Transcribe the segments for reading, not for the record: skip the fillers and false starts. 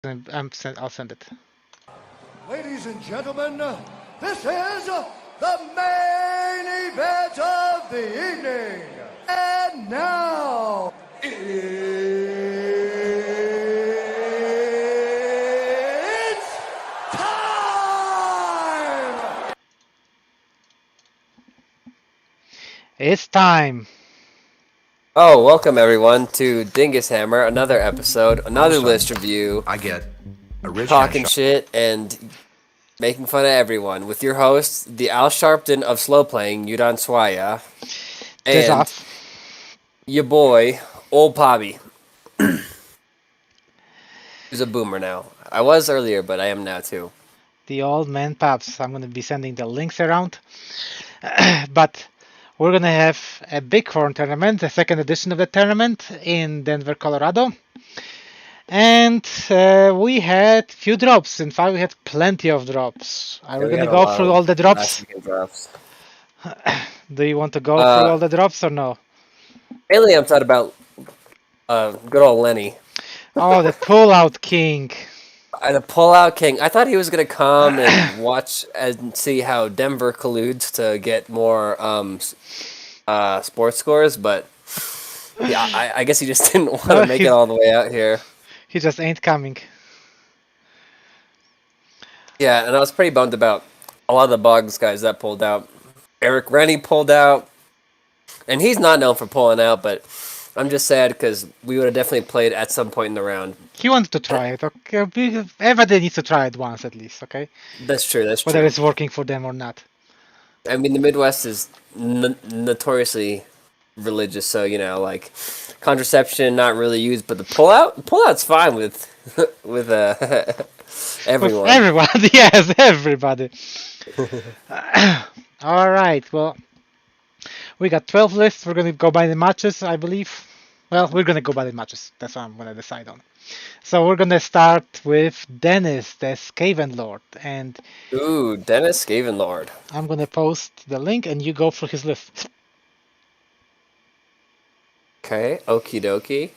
I'll send it. Ladies and gentlemen, this is the main event of the evening. And now, it's time! It's time. Oh, welcome everyone to Dingus Hammer, another episode, another list review, I get a rich talking shit and making fun of everyone with your host, the Al Sharpton of slow playing, Yudon Swaya, This and off. your boy, Old Pobby. Who's a boomer now. I was earlier, but I am now too. The old man pups. I'm gonna be sending the links around. But we're gonna have a Bighorn tournament, the second edition of the tournament in Denver, Colorado. And we had few drops. In fact, we had plenty of drops. Are we We gonna had a go lot through of all the last drops? weekend drops. Do you want to go through all the drops or no? Mainly I'm talking about good old Lenny. Oh, the pullout king. The pullout king. I thought he was gonna come and watch and see how Denver colludes to get more sports scores, but yeah, I guess he just didn't want No, to make it all the way out here. he just ain't coming. Yeah, and I was pretty bummed about a lot of the Boggs guys that pulled out. Eric Rennie pulled out, and he's not known for pulling out, but I'm just sad because we would have definitely played at some point in the round. He wanted to try it. Okay, everybody needs to try it once at least. Okay, That's true. That's whether true. it's working for them or not. I mean, the Midwest is notoriously religious, so like contraception not really used, but the pullout's fine with with everyone. With everybody, yes, everybody. All right. Well, we got 12 lists. We're gonna go by the matches, I believe. Well, we're gonna go by the matches. That's what I'm gonna decide on. So we're gonna start with Dennis, the Skaven Lord, and Ooh, Dennis Skavenlord. I'm gonna post the link, and you go through his list. Okay, okie dokie.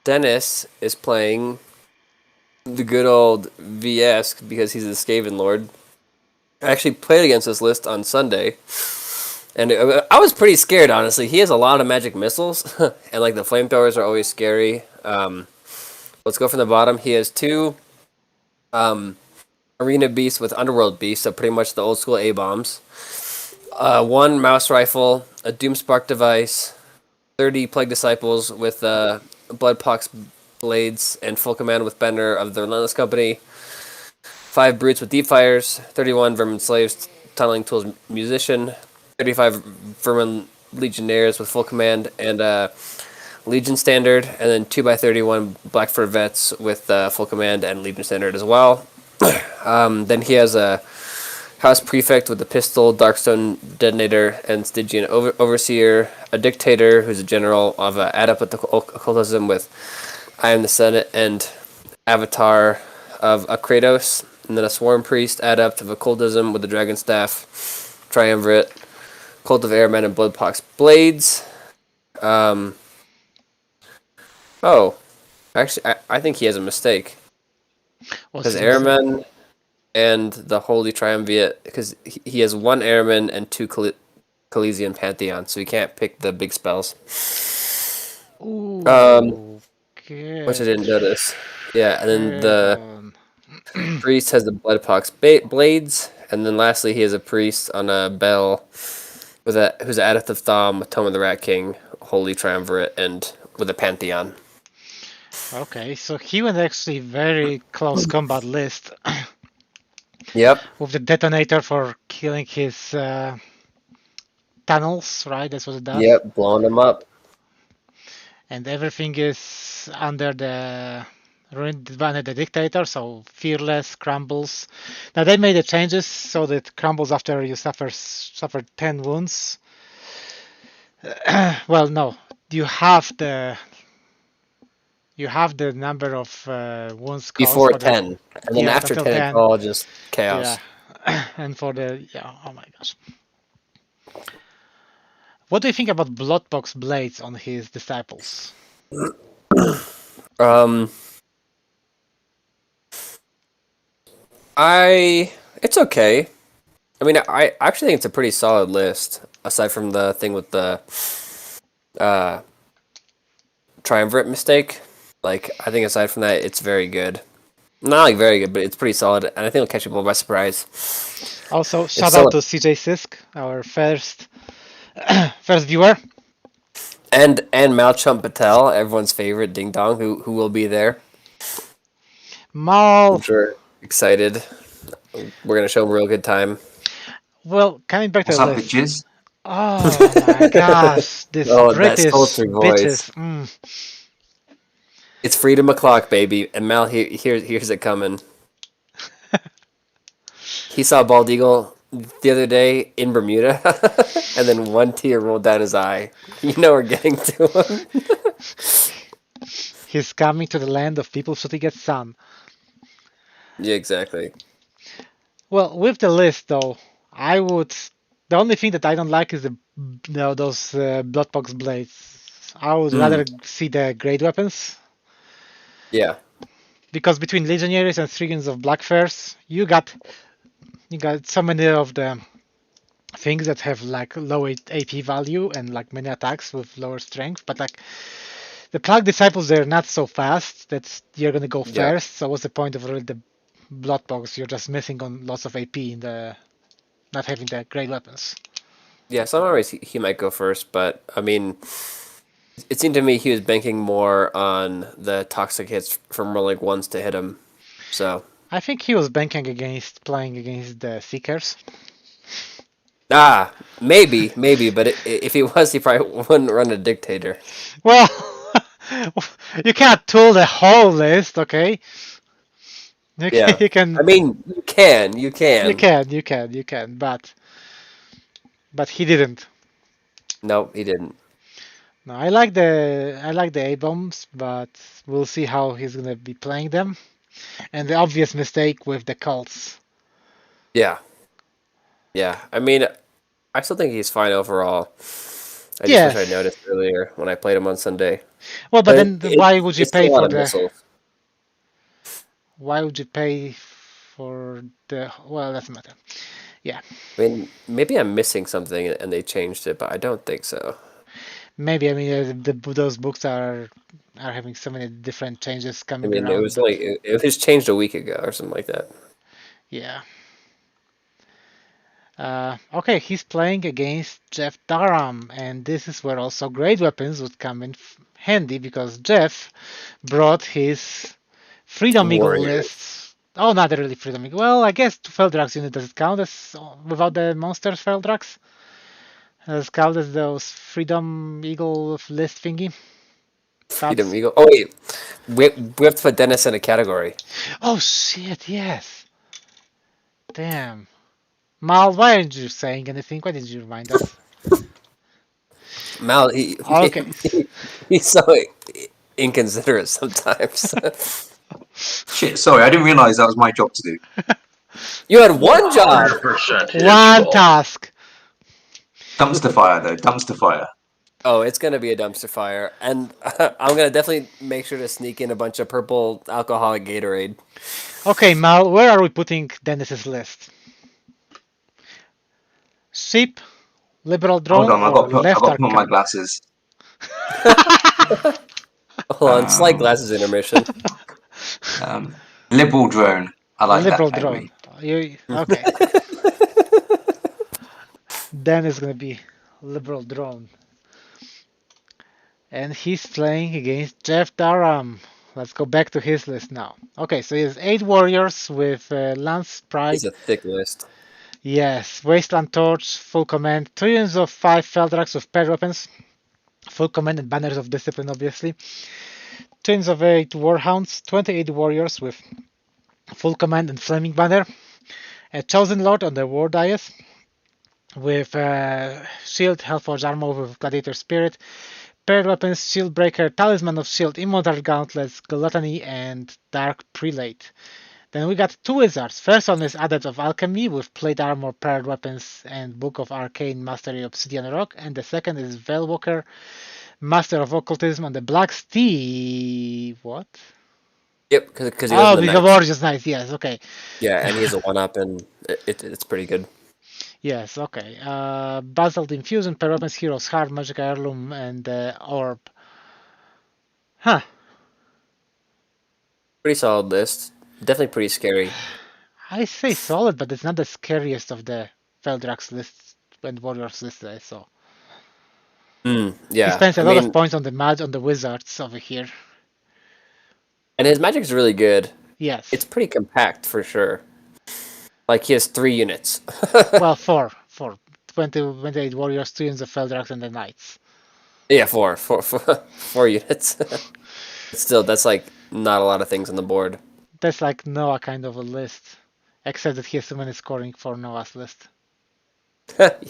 Dennis is playing the good old VS because he's a Skaven Lord. I actually played against this list on Sunday, and I was pretty scared, honestly. He has a lot of magic missiles, and like the flamethrowers are always scary. Let's go from the bottom. He has two arena beasts with underworld beasts, so pretty much the old school A-bombs. One mouse rifle, a Doomspark device, 30 Plague Disciples with Bloodpox blades and full command with Bender of the Relentless Company, 5 Brutes with Deep Fires, 31 Vermin Slaves, Tunneling Tools Musician, 35 Vermin Legionnaires with full command and Legion Standard, and then 2x31 Black Fur Vets with full command and Legion Standard as well. Then he has a House Prefect with the pistol, Darkstone Detonator, and Stygian Overseer, a Dictator who's a general of Adept with Occultism with I Am the Senate and Avatar of Kratos, and then a Swarm Priest, Adept of Occultism with the Dragon Staff, Triumvirate, Cult of Airmen, and Bloodpox Blades. Oh, actually, I think he has a mistake. Because Airmen and the Holy Triumvirate, because he has 1 Airman and 2 Chalesian Pantheon, so he can't pick the big spells. Ooh, Which I didn't notice. Yeah, and then the priest has the Bloodpox blades, and then lastly he has a priest on a bell who's an Adept of Thom, Tome of the Rat King, Holy Triumvirate, and with a Pantheon. Okay, so he went actually very close combat list. Yep. With the detonator for killing his tunnels, right? That's what it does. Yep, blowing them up. And everything is under the Dictator, so Fearless, Crumbles. Now they made the changes so that crumbles after you suffer 10 wounds. Well, no, you have the number of wounds caused Before 10, and then after 10, it's all just chaos. Yeah, and for the oh my gosh. What do you think about Bloodbox blades on his disciples? It's okay. I mean, I actually think it's a pretty solid list, aside from the thing with the uh, triumvirate mistake. Like, I think aside from that, it's very good. Not like very good, but it's pretty solid, and I think it'll catch people by surprise. Also, It's shout out still to CJ Sisk, our first first viewer. and Malchum Patel, everyone's favorite ding dong, who will be there. Mal, I'm sure excited. We're gonna show him a real good time. well, coming back to What's the up, list. bitches? Oh my gosh, this Oh, that British sultry voice. bitches. It's freedom o'clock, baby. And Mal, here's it coming. He saw a bald eagle the other day in Bermuda, and then one tear rolled down his eye. You know we're getting to him. He's coming to the land of people shooting at sun. Yeah, exactly. Well, with the list though, I would. The only thing that I don't like is those Bloodbox blades. I would Hmm. rather see the great weapons Yeah, because between legionaries and Strigens of Blackfurs, you got so many of the things that have like low AP value and like many attacks with lower strength, but like the Plague Disciples, they're not so fast that you're gonna go yeah, first. So what's the point of really the Bloodbox? You're just missing on lots of AP in the not having the great weapons. yeah. Some ways he might go first, but I mean, it seemed to me he was banking more on the toxic hits from rolling ones to hit him. So I think he was banking against playing against the Seekers. maybe, but if he was, he probably wouldn't run a dictator. Well, you can't tool the whole list, okay? You can, Yeah, you can, I mean, you you can. can, you can, you can, but he didn't. No, he didn't. No, I like the A bombs, but we'll see how he's gonna be playing them. And the obvious mistake with the cults. Yeah, yeah. I mean, I still think he's fine overall. I just wish I Yes. noticed earlier when I played him on Sunday. Well, but But then why would you it's still pay a lot for of the? missiles. Why would you pay for the? Well, doesn't matter. Yeah, I mean, maybe I'm missing something and they changed it, but I don't think so. maybe. I mean, those books are having so many different changes I coming mean, it around, was but like it was changed a week ago or something like that. yeah. Okay, he's playing against Jeff Durham, and this is where also great weapons would come in handy because Jeff brought his Freedom Eagle Warrior. lists. Oh, not really Freedom Eagle. Well, I guess to Feldrax unit does it count as without the monsters Feldrax? Does it count as those Freedom Eagle list thingy? Freedom Tabs? Eagle. Oh wait, we have to put Dennis in a category. Oh shit! Yes. Damn. Mal, why aren't you saying anything? Why didn't you remind us? Mal, Okay. he's so inconsiderate sometimes. Shit, sorry, I didn't realise that was my job to do. You had one job. 100% his One fault. task. Dumpster fire, though. Dumpster fire. Oh, it's gonna be a dumpster fire, and I'm gonna definitely make sure to sneak in a bunch of purple alcoholic Gatorade. Okay, Mal, where are we putting Dennis's list? Sheep, liberal Hold drone, on, or I left got to arc put on my cannon? glasses. Hold on, slight Um, glasses intermission. Liberal drone. I like that, Liberal baby. drone. Okay. Then it's gonna be liberal drone, and he's playing against Jeff Durham. Let's go back to his list now. Okay, so he has 8 warriors with Lance It's Pride. a thick list. Yes, Wasteland Torch, full command, 3 units of 5 Feldrax with paired weapons, full command and banners of discipline, obviously. 2 units of 8 Warhounds, 28 warriors with full command and flaming banner. A chosen lord on the war dais with shield, Hellforge armor with gladiator spirit, paired weapons, shield breaker, talisman of shield, immortal gauntlets, gluttony, and dark prelate. Then we got 2 wizards. First one is Adept of Alchemy with plate armor, paired weapons, and Book of Arcane Mastery Obsidian Rock. And the second is Veilwalker, Master of Occultism on the Black Steve. What? Yep, because he goes in Oh, the because Knights. Warriors is nice. Yes, okay. Yeah, and he has a one up, and it's pretty good. Yes, okay. Basalt Infusion, Performance Heroes, Heart, Magic Heirloom, and Orb. Huh. Pretty solid list. Definitely pretty scary. I say solid, but it's not the scariest of the Feldrax lists and Warriors lists I saw. He Yeah, spends a I lot of mean, points on the on the Wizards over here. and his magic's really good. It's Yes. pretty compact for sure. Like he has 3 units. Well, four. 28 Warriors, 2 units of Feldrax, and the Knights. Yeah, four units. Still, that's like not a lot of things on the board. That's like Noah kind of a list, except that he has so many scoring for Noah's list.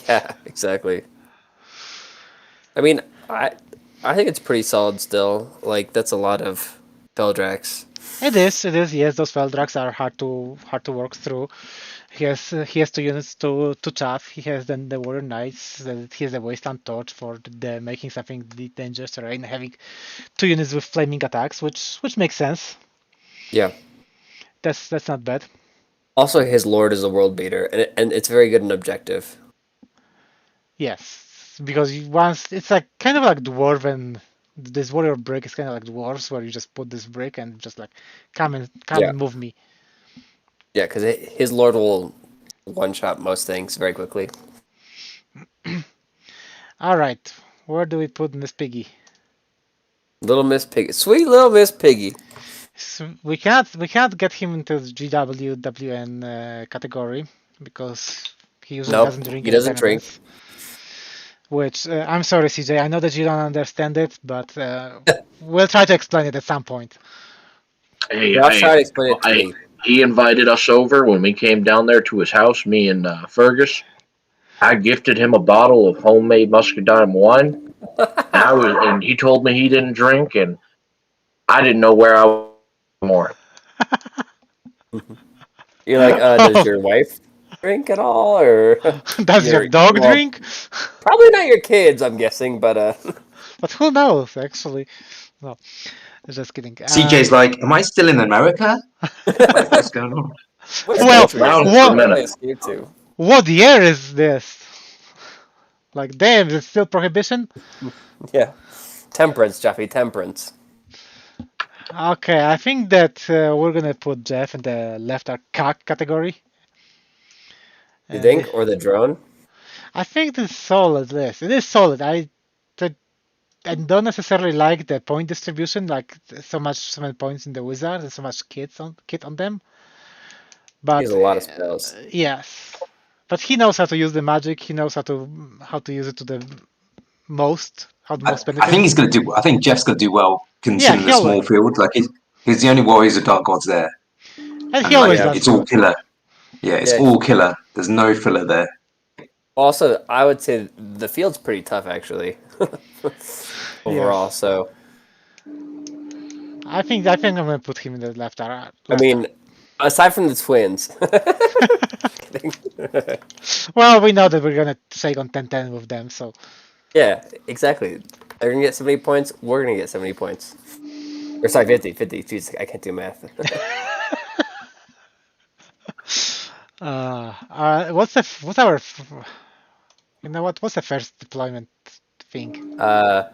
Yeah, exactly. I mean, I think it's pretty solid still. Like that's a lot of Feldrax. It is. Yes, those Feldrax are hard to work through. He has 2 units to tap. He has then the Warrior Knights. He has the Wasteland Torch for the making something dangerous terrain. Having 2 units with flaming attacks, which makes sense. Yeah. That's not bad. Also, his lord is a world beater, and it's very good in objective. Yes, because once it's like kind of like dwarven. This warrior brick is kind of like dwarves, where you just put this brick and just like come Yeah, and move me. yeah, because his lord will one shot most things very quickly. All right, where do we put Miss Piggy? Little Miss Piggy, sweet little Miss Piggy. So we can't get him into the GWWN category because he usually Nope, doesn't drink he any doesn't drink. tournaments. Which I'm sorry, CJ. I know that you don't understand it, but we'll try to explain it at some point. Hey, Josh tried to explain it to hey, me. he invited us over when we came down there to his house, me and Fergus. I gifted him a bottle of homemade muscadine wine, and he told me he didn't drink, and I didn't know where I was more. You're like, does your wife drink at all, or Does your dog well, drink? probably not your kids, I'm guessing, but But who knows, actually? No, just kidding. CJ's like, am I still in America? What's going on? where's I've been Well, country? around for a What what am I minute. escaped to? what year is this? Like, damn, is it still prohibition? Yeah, temperance, Jeffy, temperance. Okay, I think that we're gonna put Jeff in the left cock category. You And think, or the drone? I think this is solid list. It is solid. I I don't necessarily like the point distribution, like so many points in the wizard and so much kit on them. He has But a lot of spells. yes, but he knows how to use the magic. He knows how to use it to the most, how the most I think benefit. he's going to do. I think Jeff's going to do well Yeah, considering he the small always field. Like he's the only Warriors of Dark Gods there, and he and like always Yeah, does it's all well. killer. Yeah, it's yeah. all killer. There's no filler there. Also, I would say the field's pretty tough actually, overall. Yes, So, I think I'm gonna put him in the left I left. mean, aside from the twins, kidding. Well, we know that we're gonna take on 10-10 with them, so Yeah, exactly. They're gonna get 70 points. We're gonna get 70 points. Or sorry, 50, 50. Jeez, I can't do math. what's our you know what's the first deployment thing? uh,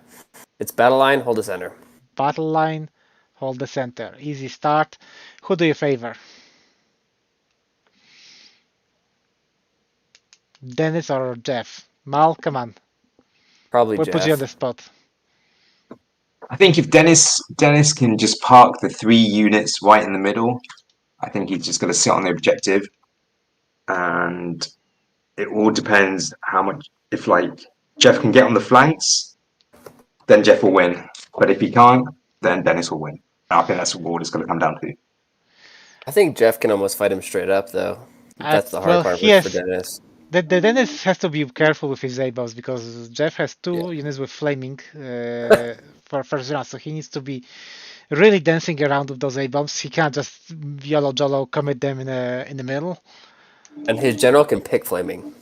it's battle line. Hold the center. Battle line, hold the center. Easy start. Who do you favor? Dennis or Jeff? Mal, come on. Probably We'll put you on the Jeff. spot. I think if Dennis can just park the 3 units right in the middle, I think he's just going to sit on the objective, and it all depends how much. If like Jeff can get on the flanks, then Jeff will win. But if he can't, then Dennis will win. I think that's what it's going to come down to. I think Jeff can almost fight him straight up, though. That's the hard Well, part he with for has. Dennis. The Dennis has to be careful with his A-boss because Jeff has Yeah. 2 units with flaming for first round, so he needs to be really dancing around with those A-bombs. He can't just YOLO Jolo commit them in the middle. And his general can pick flaming.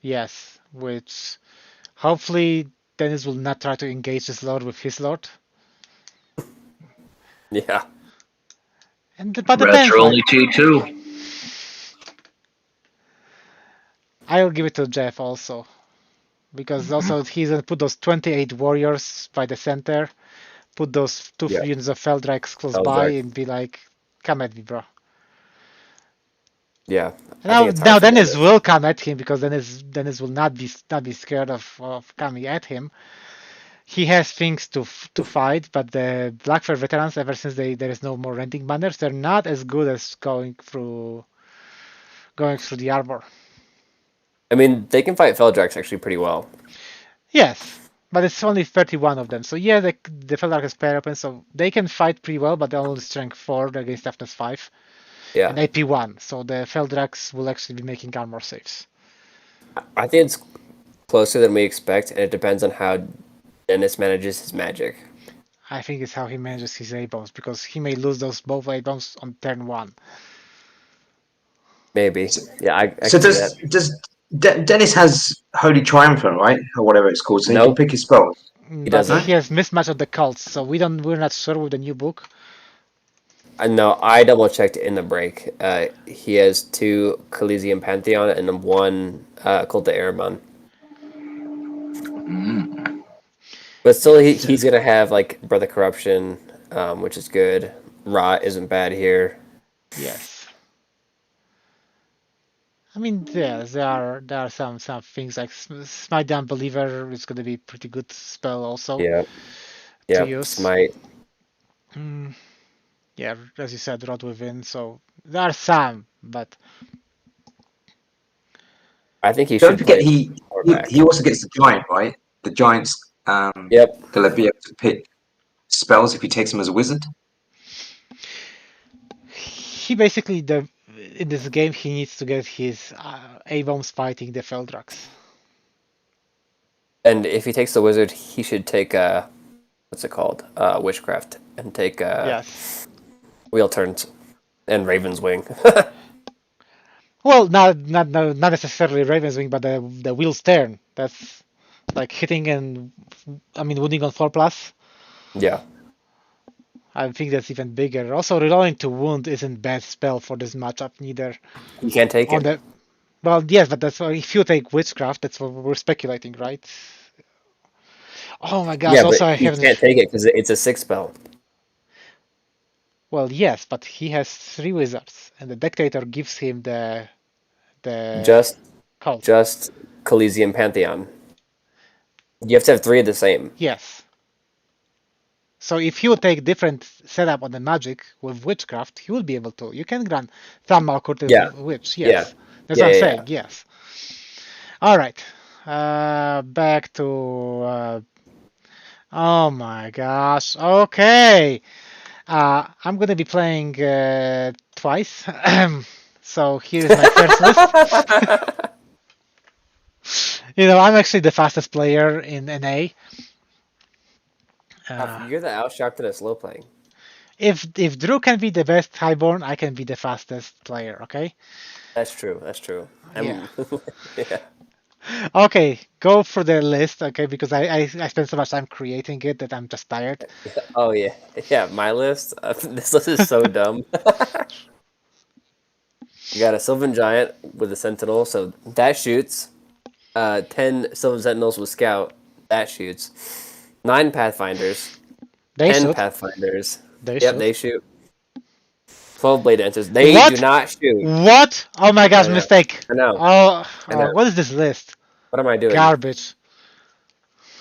Yes, which hopefully Dennis will not try to engage his lord with his lord. Yeah. But Reds depends. are Like only T2. I'll give it to Jeff also because also he's gonna put those 28 warriors by the center, put those two Yeah. units of Feldrax close by, Eldrak. and be like, "Come at me, bro." Yeah. I Now, think it's hard now for Dennis Dennis. will come at him because Dennis will not be scared of coming at him. He has things to fight, but the Blackfire veterans, ever since there is no more renting banners, they're not as good as going through the arbor. I mean, they can fight Feldrax actually pretty well. Yes, but it's only 31 of them. So yeah, the Feldark has pair open, so they can fight pretty well, but they're only strength 4 against toughness 5 Yeah. and AP 1. So the Feldrax will actually be making armor saves. I think it's closer than we expect, and it depends on how Dennis manages his magic. I think it's how he manages his A-bombs because he may lose those both A-bombs on turn 1. Maybe. So, Yeah, I so can see does that. does Dennis has Holy Triumphant, right, or whatever it's called, so he can Nope, pick his spells. he But No, doesn't. he has mismatch of the cults, so we're not sure with the new book. No, I double checked in the break. He has two Coliseum Pantheon and one Cult of Erebon. But still, Yes. he's gonna have like Breath of Corruption, which is good. Rot isn't bad here. Yes. I mean, yeah, there are some things like Smite the Unbeliever is going to be a pretty good spell also Yeah, to yeah. use. Smite. Mm, yeah, as you said, Rot Within. So there are some, but I think he don't should forget play he Horvath. he also gets the giant, right? The giant's Yep. gonna be able to pick spells if he takes them as a wizard. he basically the in this game he needs to get his A-bombs fighting the Feldrax. And if he takes the wizard, he should take what's it called? Witchcraft and take Yes. wheel turns and Raven's Wing. Well, not necessarily Raven's Wing, but the wheel's turn. That's like hitting and I mean wounding on 4+. Yeah, I think that's even bigger. Also, reloading to wound isn't bad spell for this matchup neither. you can't take On it. the Well, yes, but that's if you take witchcraft, that's what we're speculating, right? Oh my gosh! Yeah, but Also, I he haven't. can't take it because it's a six spell. Well, yes, but he has 3 wizards, and the dictator gives him the Just cult. just Coliseum Pantheon. You have to have three of the same. Yes. So if you take different setup on the magic with witchcraft, he will be able to. You can grant some Malcourt Yeah, witch. yeah, Yes, that's yeah, what I'm yeah, saying. yeah. Yes. All right. Back to. Oh my gosh. Okay. I'm gonna be playing twice. So here's my first list. I'm actually the fastest player in NA. Uh, You're the outsharp to the slow playing. if Drew can be the best highborn, I can be the fastest player. Okay. That's true. That's true. Yeah. I'm. Yeah. Okay. Go for the list. Okay, because I spent so much time creating it that I'm just tired. Oh yeah. Yeah. My list. This list is so dumb. You got a Sylvan Giant with a Sentinel, so that shoots. 10 Sylvan Sentinels with Scout, that shoots. 9 Pathfinders, They 10 should. Pathfinders. They Yep, should. they shoot. 12 Blade Dancers. They do What? not shoot. What? Oh my I gosh, know. mistake. I know. Oh, I know. what is this list? What am I doing? Garbage.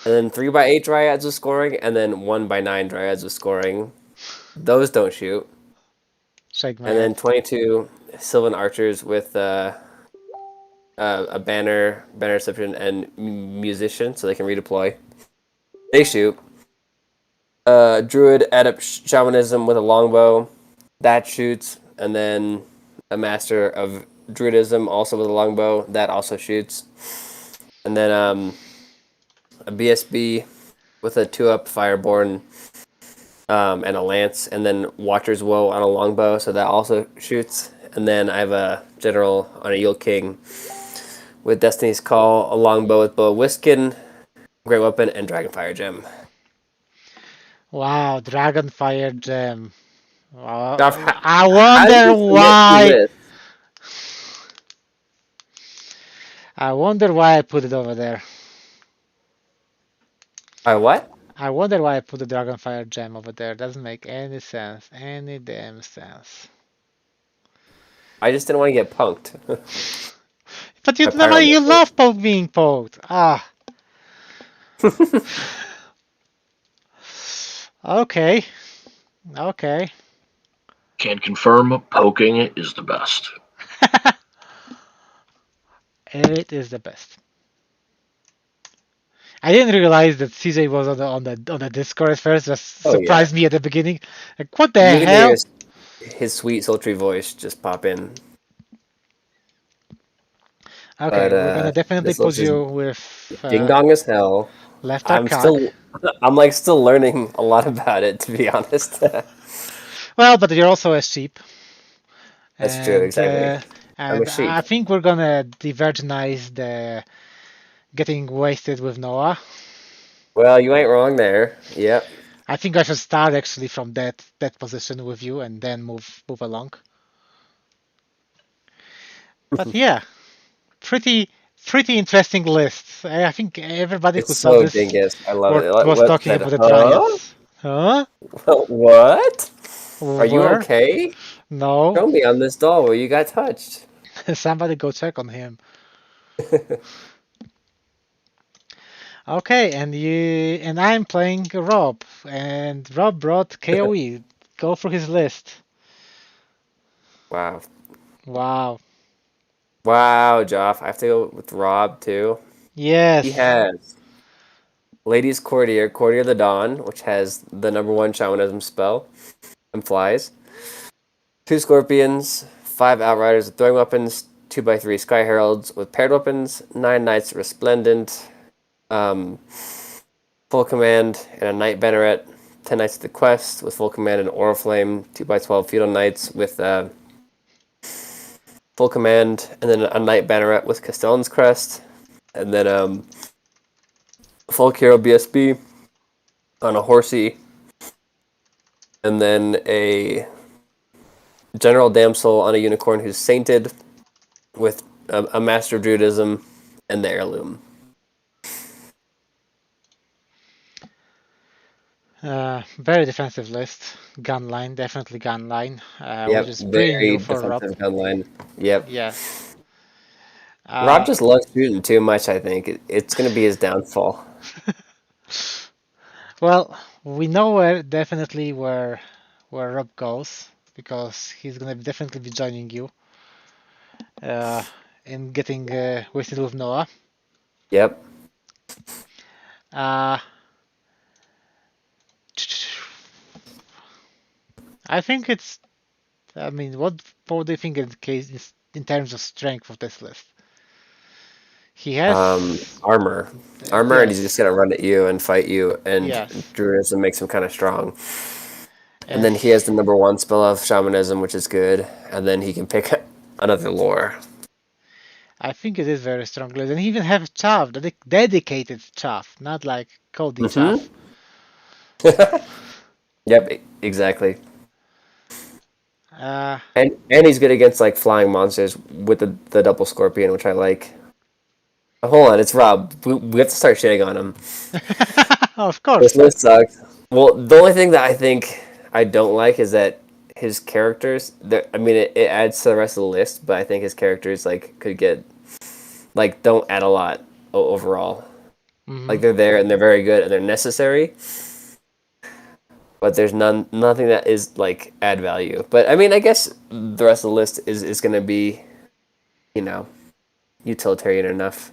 And then 3x8 Dryads with scoring, and then 1x9 Dryads with scoring. Those don't shoot. Shake my And then head. 22 Sylvan Archers with a banner reception, and musician, so they can redeploy. They shoot. Druid Adept Shamanism with a longbow, that shoots, and then a Master of Druidism also with a longbow, that also shoots, and then a BSB with a 2-up Fireborn and a lance, and then Watcher's Woe on a longbow, so that also shoots, and then I have a General on a Yule King with Destiny's Call, a longbow with Bow Whiskin, Great Weapon, and Dragonfire Gem. Wow, Dragonfire Gem. Joff, I how do wonder you submit two why. lists? I wonder why I put it over there. What? I wonder why I put the Dragonfire gem over there. Doesn't make any sense. Any damn sense. I just didn't want to get punked. But you My pyro normally you missile. love being poked. Ah, okay, okay. Can confirm poking is the best. It is the best. I didn't realize that CJ was on the Discord at first. Just Oh yeah. surprised me at the beginning. Like, what the You're gonna hear hell? his sweet sultry voice just pop in. Okay, But we're gonna definitely this list put is you with ding dong as hell. left I'm arcog. still I'm like still learning a lot about it, to be honest. Well, but you're also a sheep, That's true, and exactly. uh, I'm a and sheep. I think we're gonna divergenize the getting wasted with Noah. Well, you ain't wrong there. Yep. I think I should start actually from that position with you, and then move along. But yeah, pretty pretty interesting list. I think everybody who It's saw so this dingus. I love it. was What talking said, about the huh? dryads. Huh? What? Are you Where? okay? No. Show me on this doll where you got touched. Somebody go check on him. Okay, and I'm playing Rob, and Rob brought KOE. Go through his list. Wow. Wow. Wow, Joff. I have to go with Rob too. He Yes. has Ladies Courtier, Courtier the Dawn, which has the #1 shamanism spell and flies. 2 Scorpions, 5 Outriders with throwing weapons, 2x3 Sky Heralds with paired weapons, 9 Knights Resplendent, um, full command, and a Knight Banneret. 10 Knights of the Quest with full command and Aura Flame, 2x12 Feudal Knights with full command, and then a Knight Banneret with Castellan's Crest, and then full Hero BSB on a Horsey, and then a General Damsel on a Unicorn who's sainted with a Master of Druidism and the Heirloom. Very defensive list. Gun line, definitely gun line, which Yep, is pretty very new for Rob. defensive gun line. Yep. Yes. Rob Uh, just loves shooting too much, I think. It's going to be his downfall. well, we know where Rob goes because he's gonna definitely be joining you uh, in getting wasted with Noah. Yep. Uh, I think it's. I mean, what do you think in case in terms of strength of this list? He has. Armor. Armor, and he's just Yes. going to run at you and fight you, and Yes. Druidism makes him kind of strong. And And then he has the #1 spell of Shamanism, which is good, and then he can pick another lore. I think it is very strong list. And he even have chaff, dedicated chaff, not like Cody Mm-hmm. chaff. Yep, exactly. Uh, And he's good against like flying monsters with the double scorpion, which I like. Hold on, it's Rob. We have to start shitting on him. of This course. list sucks. Well, the only thing that I think I don't like is that his characters. I mean, it adds to the rest of the list, but I think his characters like could get like don't add a lot overall. Hmm. Like they're there and they're very good and they're necessary, but there's nothing that is like add value. But I mean, I guess the rest of the list is going to be, you know, utilitarian enough.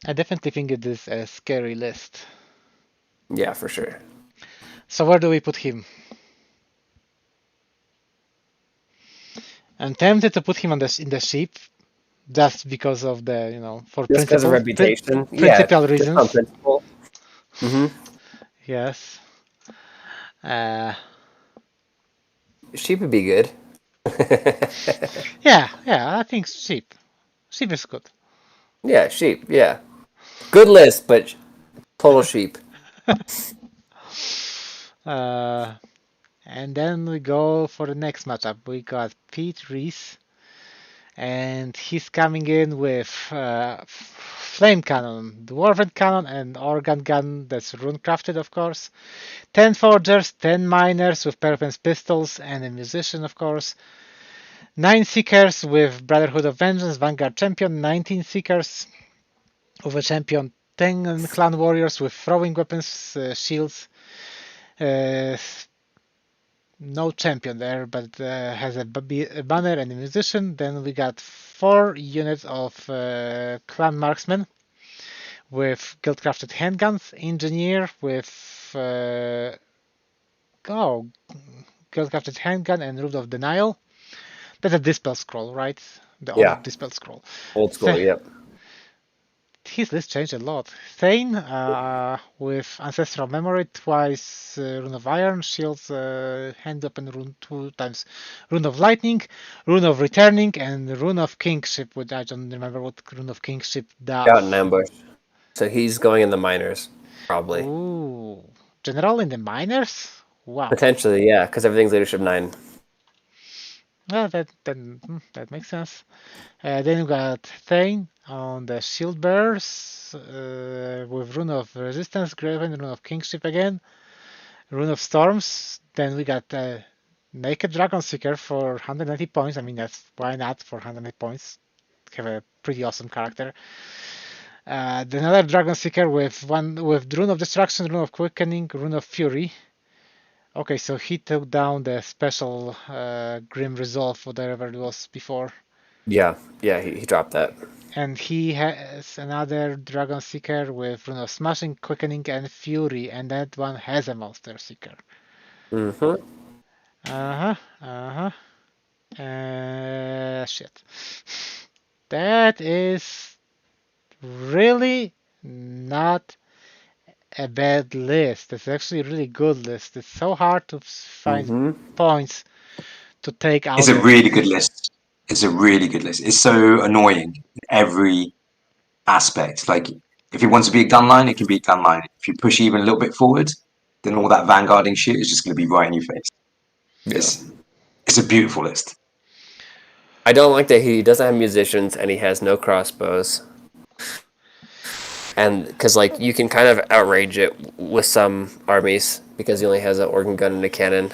I definitely think it is a scary list. Yeah, for sure. So where do we put him? I'm tempted to put him in the sheep, just because of the for Just because of reputation, yeah, principal just on reasons. principle. Mm-hmm. Yes. Uh, Sheep would be good. yeah, I think sheep. Sheep is good. Yeah, sheep. Yeah, good list, but total sheep. Uh, And then we go for the next matchup. We got Pete Reese, and he's coming in with Flame Cannon, Dwarven Cannon, and Organ Gun that's rune crafted, of course. 10 Forgers, 10 Miners with Perpens Pistols, and a Musician, of course. 9 Seekers with Brotherhood of Vengeance, Vanguard Champion. 19 Seekers with a Champion. 10 Clan Warriors with Throwing Weapons, Shields. No champion there, but has a banner and a musician. Then we got 4 units of clan marksmen with guild-crafted handguns, engineer with guild-crafted handgun and root of denial. That's a dispel scroll, right? The Yeah. old dispel scroll. Old school. Yep. His list changed a lot. Thane with Ancestral Memory, twice Rune of Iron, Shields, Hand Open Rune 2 times Rune of Lightning, Rune of Returning, and Rune of Kingship, which I don't remember what Rune of Kingship does. Out in ambush. So he's going in the miners, probably. Ooh, General in the Miners? Wow. Potentially, yeah, because everything's leadership 9. Well, that makes sense. Then we got Thane on the Shield Bearers with Rune of Resistance, Graven, Rune of Kingship again, Rune of Storms. Then we got Naked Dragon Seeker for 190 points. I mean, that's why not for 190 points. Have a pretty awesome character. Then another Dragon Seeker with Rune of Destruction, Rune of Quickening, Rune of Fury. Okay, so he took down the special Grim Resolve, whatever it was before. Yeah, he dropped that. And he has another Dragon Seeker with Rune of Smashing, Quickening, and Fury, and that one has a Monster Seeker. Mm-hmm. Shit. That is really not a bad list. It's actually a really good list. It's so hard to find points to take out. It's a really good list. It's a really good list. It's so annoying in every aspect. Like, if it wants to be a gun line, it can be a gun line. If you push even a little bit forward, then all that vanguarding shit is just going to be right in your face. Yeah. It's a beautiful list. I don't like that he doesn't have musicians and he has no crossbows. And because like you can kind of outrage it with some armies because he only has an organ gun and a cannon.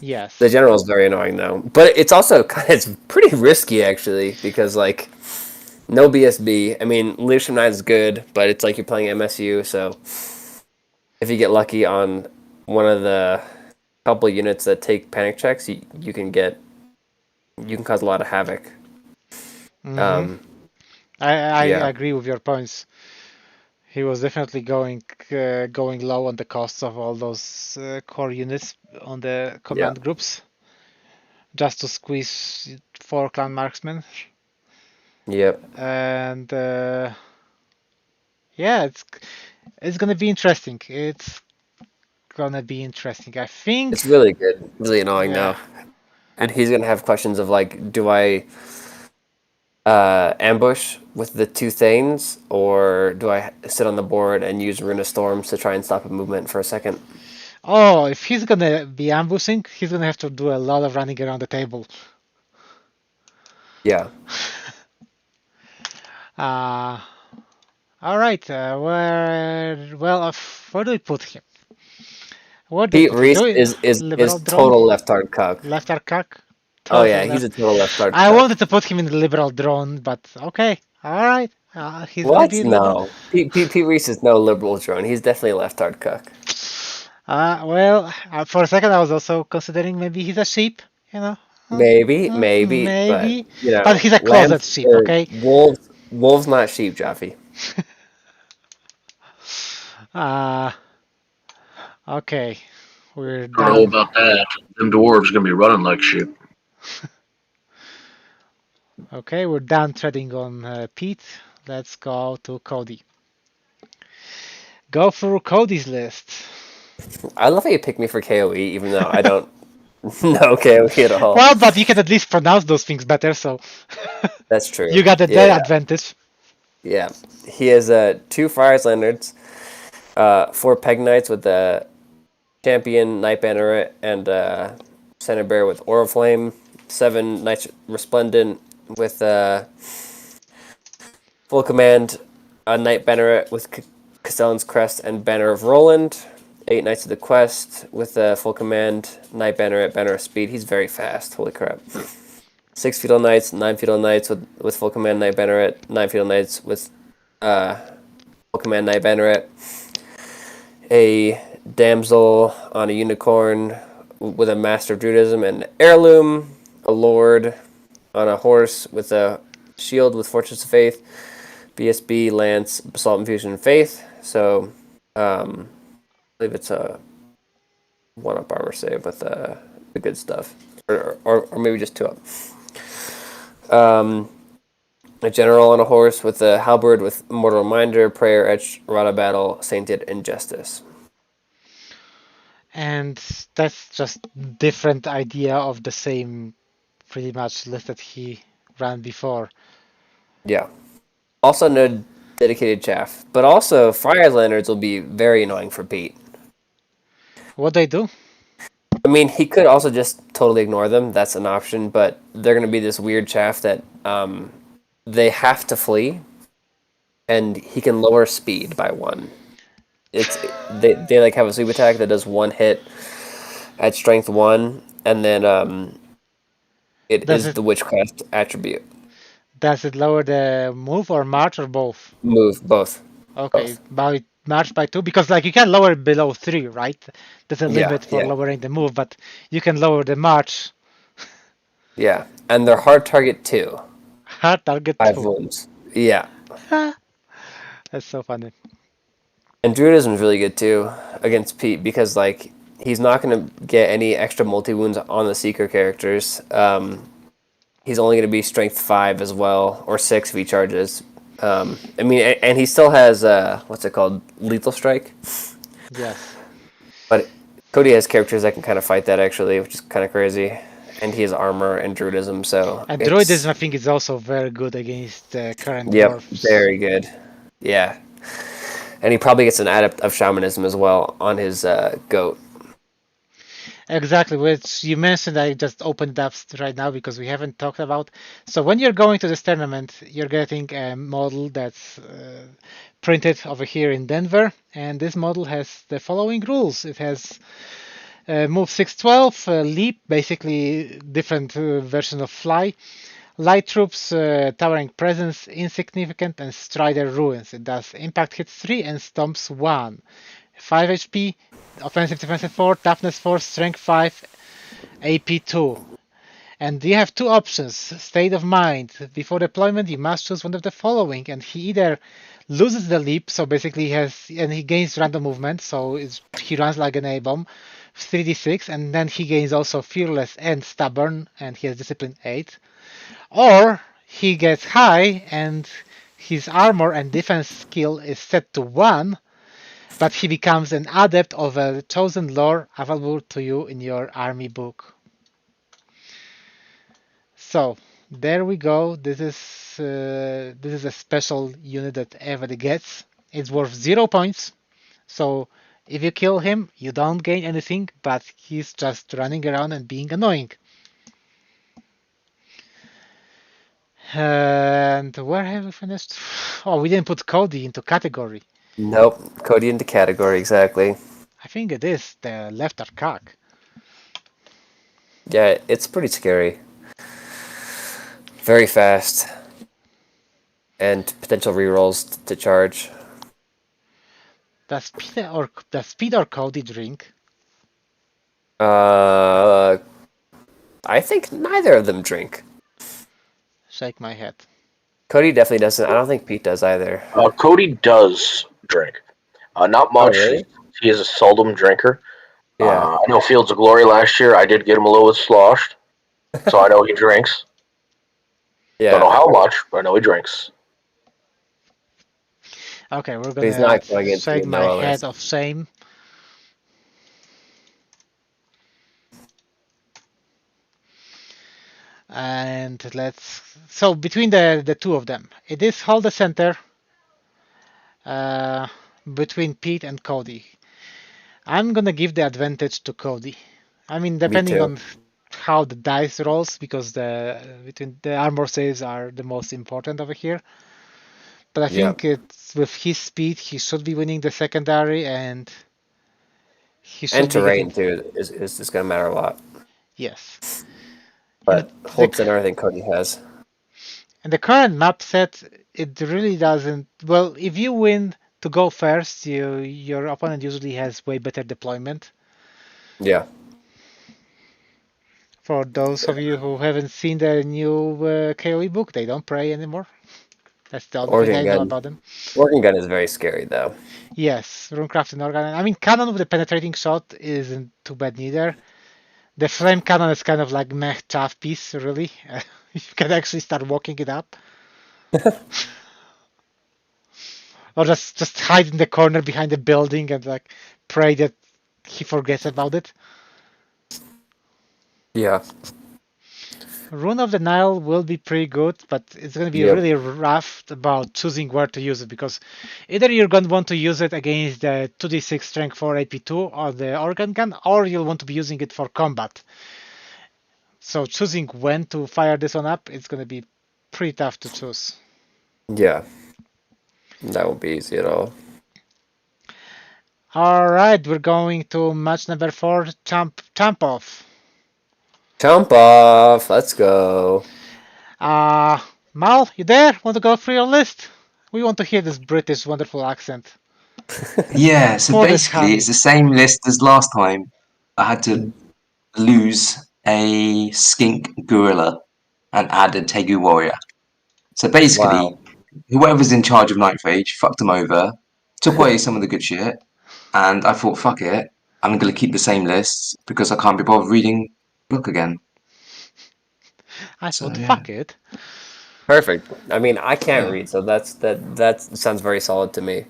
Yes. The general is very annoying though, but it's also it's pretty risky actually because like no BSB. I mean, leadership 9 is good, but it's like you're playing MSU, so if you get lucky on one of the couple units that take panic checks, you can cause a lot of havoc. I Yeah. agree with your points. He was definitely going low on the costs of all those core units on the command groups, just to squeeze 4 clan marksmen. Yep. And yeah, it's gonna be interesting. It's gonna be interesting. I think It's really good. Really annoying Yeah. though. And he's gonna have questions of like, do I ambush with the 2 Thanes, or do I sit on the board and use Rune of Storms to try and stop a movement for a second? Oh, if he's gonna be ambushing, he's gonna have to do a lot of running around the table. Yeah. All right. Where do we put him? Where do we Pete put him? Reese Do we- is liberal drone? total left-hard cuck. Left arm cock? Oh yeah, Total he's a left. total left-hard I cuck. wanted to put him in the liberal drone, but okay. All right. He's gonna What? be liberal. No. Pete Reese is no liberal drone. He's definitely a left-hard cuck. For a second, I was also considering maybe he's a sheep. You know. Maybe, but Maybe. you know, But he's a closet sheep. or Okay. wolves not sheep, Jaffe. Okay. We're I don't know done. about that. Them dwarves gonna be running like shit. Okay, we're done treading on Pete. Let's go to Cody. Go through Cody's list. I love how you pick me for KOE, even though I don't know KOE at all. Well, but you can at least pronounce those things better, so That's true. you got the advantage. Yeah, he has 2 Fires Lanyards, 4 Peg Knights with the champion, Knight Banneret, and Center Bear with Aura Flame. 7 Knights Resplendent with full command, Knight Banneret with Castellan's Crest and Banner of Roland. 8 Knights of the Quest with full command, Knight Banneret, Banner of Speed. He's very fast. Holy crap. 6 Feudal Knights, 9 Feudal Knights with full command, Knight Banneret, 9 Feudal Knights with full command, Knight Banneret. A Damsel on a Unicorn with a Master of Druidism and Heirloom. A Lord on a horse with a shield with Fortress of Faith. BSB, Lance, Basalt Infusion, and Faith. So, I believe it's a 1-up armor save with the good stuff. Or maybe just 2-up. A General on a horse with a Halberd with Mortal Reminder, Prayer, Etch, Rod of Battle, Sainted, and Justice. And that's just different idea of the same pretty much list that he ran before. Yeah. Also no dedicated chaff. But also, Fire Lanterns will be very annoying for Pete. What they do? I mean, he could also just totally ignore them. That's an option. But they're going to be this weird chaff that they have to flee. And he can lower speed by 1. They like have a sweep attack that does 1 hit at strength 1. And then it is the Witchcraft attribute. Does it lower the move or march or both? Move, both. Okay, Both. by march by 2, because like you can lower it below 3, right? There's a Yeah, limit for yeah. lowering the move, but you can lower the march. Yeah. And they're hard target 2. Hard target 5 2. wounds. Yeah. That's so funny. And Druidism is really good too against Pete because like he's not going to get any extra multi wounds on the Seeker characters. He's only going to be Strength 5 as well, or 6 if he charges. I mean, and he still has what's it called, Lethal Strike. Yes. But Cody has characters that can kind of fight that actually, which is kind of crazy. And he has armor and Druidism, so And Druidism, I think, is also very good against current yep, dwarfs. very good. Yeah. And he probably gets an Adept of Shamanism as well on his goat. Exactly, which you mentioned. I just opened up right now because we haven't talked about. So when you're going to this tournament, you're getting a model that's printed over here in Denver, and this model has the following rules. It has move 612, leap, basically different version of fly, light troops, towering presence, insignificant, and strider ruins. It does impact hits 3 and stomps 1. 5 HP, offensive defensive 4, toughness 4, strength 5, AP 2. And you have 2 options. State of mind. Before deployment, you must choose one of the following, and he either loses the leap, so basically he gains random movement, so he runs like an A-bomb, 3d6, and then he gains also fearless and stubborn, and he has discipline 8. Or he gets high, and his armor and defense skill is set to 1, but he becomes an adept of a chosen lore available to you in your army book. So there we go. This is a special unit that everybody gets. It's worth 0 points. So if you kill him, you don't gain anything, but he's just running around and being annoying. And where have we finished? Oh, we didn't put Cody into category. Nope, Cody into category, exactly. I think it is the left arc. Yeah, it's pretty scary. Very fast. And potential rerolls to charge. Does Speed or Cody drink? I think neither of them drink. Shake my head. Cody definitely doesn't. I don't think Pete does either. Cody does drink. Not much. Oh, really? He is a seldom drinker. Yeah. I know Fields of Glory last year. I did get him a little bit sloshed, so I know he drinks. Yeah. Don't know how much, but I know he drinks. Okay, we're But he's not going gonna into shake my Noah head list. of shame. And so between the two of them, it is hold the center between Pete and Cody. I'm gonna give the advantage to Cody. I mean, Me depending too. on how the dice rolls, because the between the armor saves are the most important over here. But I Yeah. think it's with his speed, he should be winning the secondary, and he And should be getting terrain too is just gonna matter a lot. yes. In But the hold center, I think Cody has. in the current map set, it really doesn't. Well, if you win to go first, your opponent usually has way better deployment. Yeah. For those of you who haven't seen the new KOE book, they don't pray anymore. That's the only thing Organ I know gun. about them. Organ gun is very scary though. Yes, Runecraft and Organ. I mean, Cannon with the penetrating shot isn't too bad neither. The Flame Cannon is kind of like meh chaff piece, really. You can actually start walking it up. Or just hide in the corner behind the building and like pray that he forgets about it. Yeah. Rune of the Nile will be pretty good, but it's going to be Yep. really rough about choosing where to use it because either you're going to want to use it against the 2d6 strength 4 AP2 or the organ gun, or you'll want to be using it for combat. So choosing when to fire this one up, it's going to be pretty tough to choose. Yeah. That won't be easy at all. All right, we're going to match number 4, Champ Off. Jump off. Let's go. Uh, Mal, you there? Want to go through your list? We want to hear this British wonderful accent Yeah, so for this basically it's hobby. the same list as last time. I had to lose a skink gorilla and add a Tegu warrior. So basically, Wow. whoever's in charge of Ninth Age fucked them over, took away some of the good shit, and I thought, fuck it, I'm gonna keep the same lists because I can't be bothered reading book again. I So thought, yeah, fuck it. Perfect. I mean, I can't yeah. read, so that sounds very solid to me.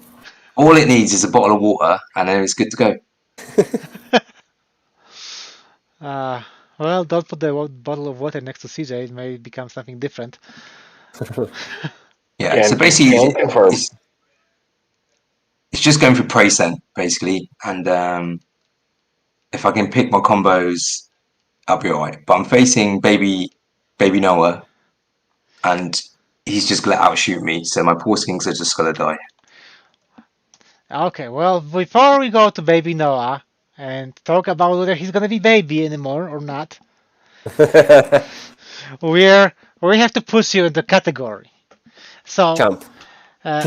All it needs is a bottle of water, and then it's good to go. Uh, well, don't put the bottle of water next to CJ. It may become something different. Yeah. So basically, Can confirm. it's just going for prey scent basically, and if I can pick my combos, I'll be alright. But I'm facing baby Noah, and he's just gonna outshoot me. So my poor skinks are just gonna die. Okay, well, before we go to Baby Noah and talk about whether he's gonna be baby anymore or not, we're we have to push you in the category. So, Jump. uh,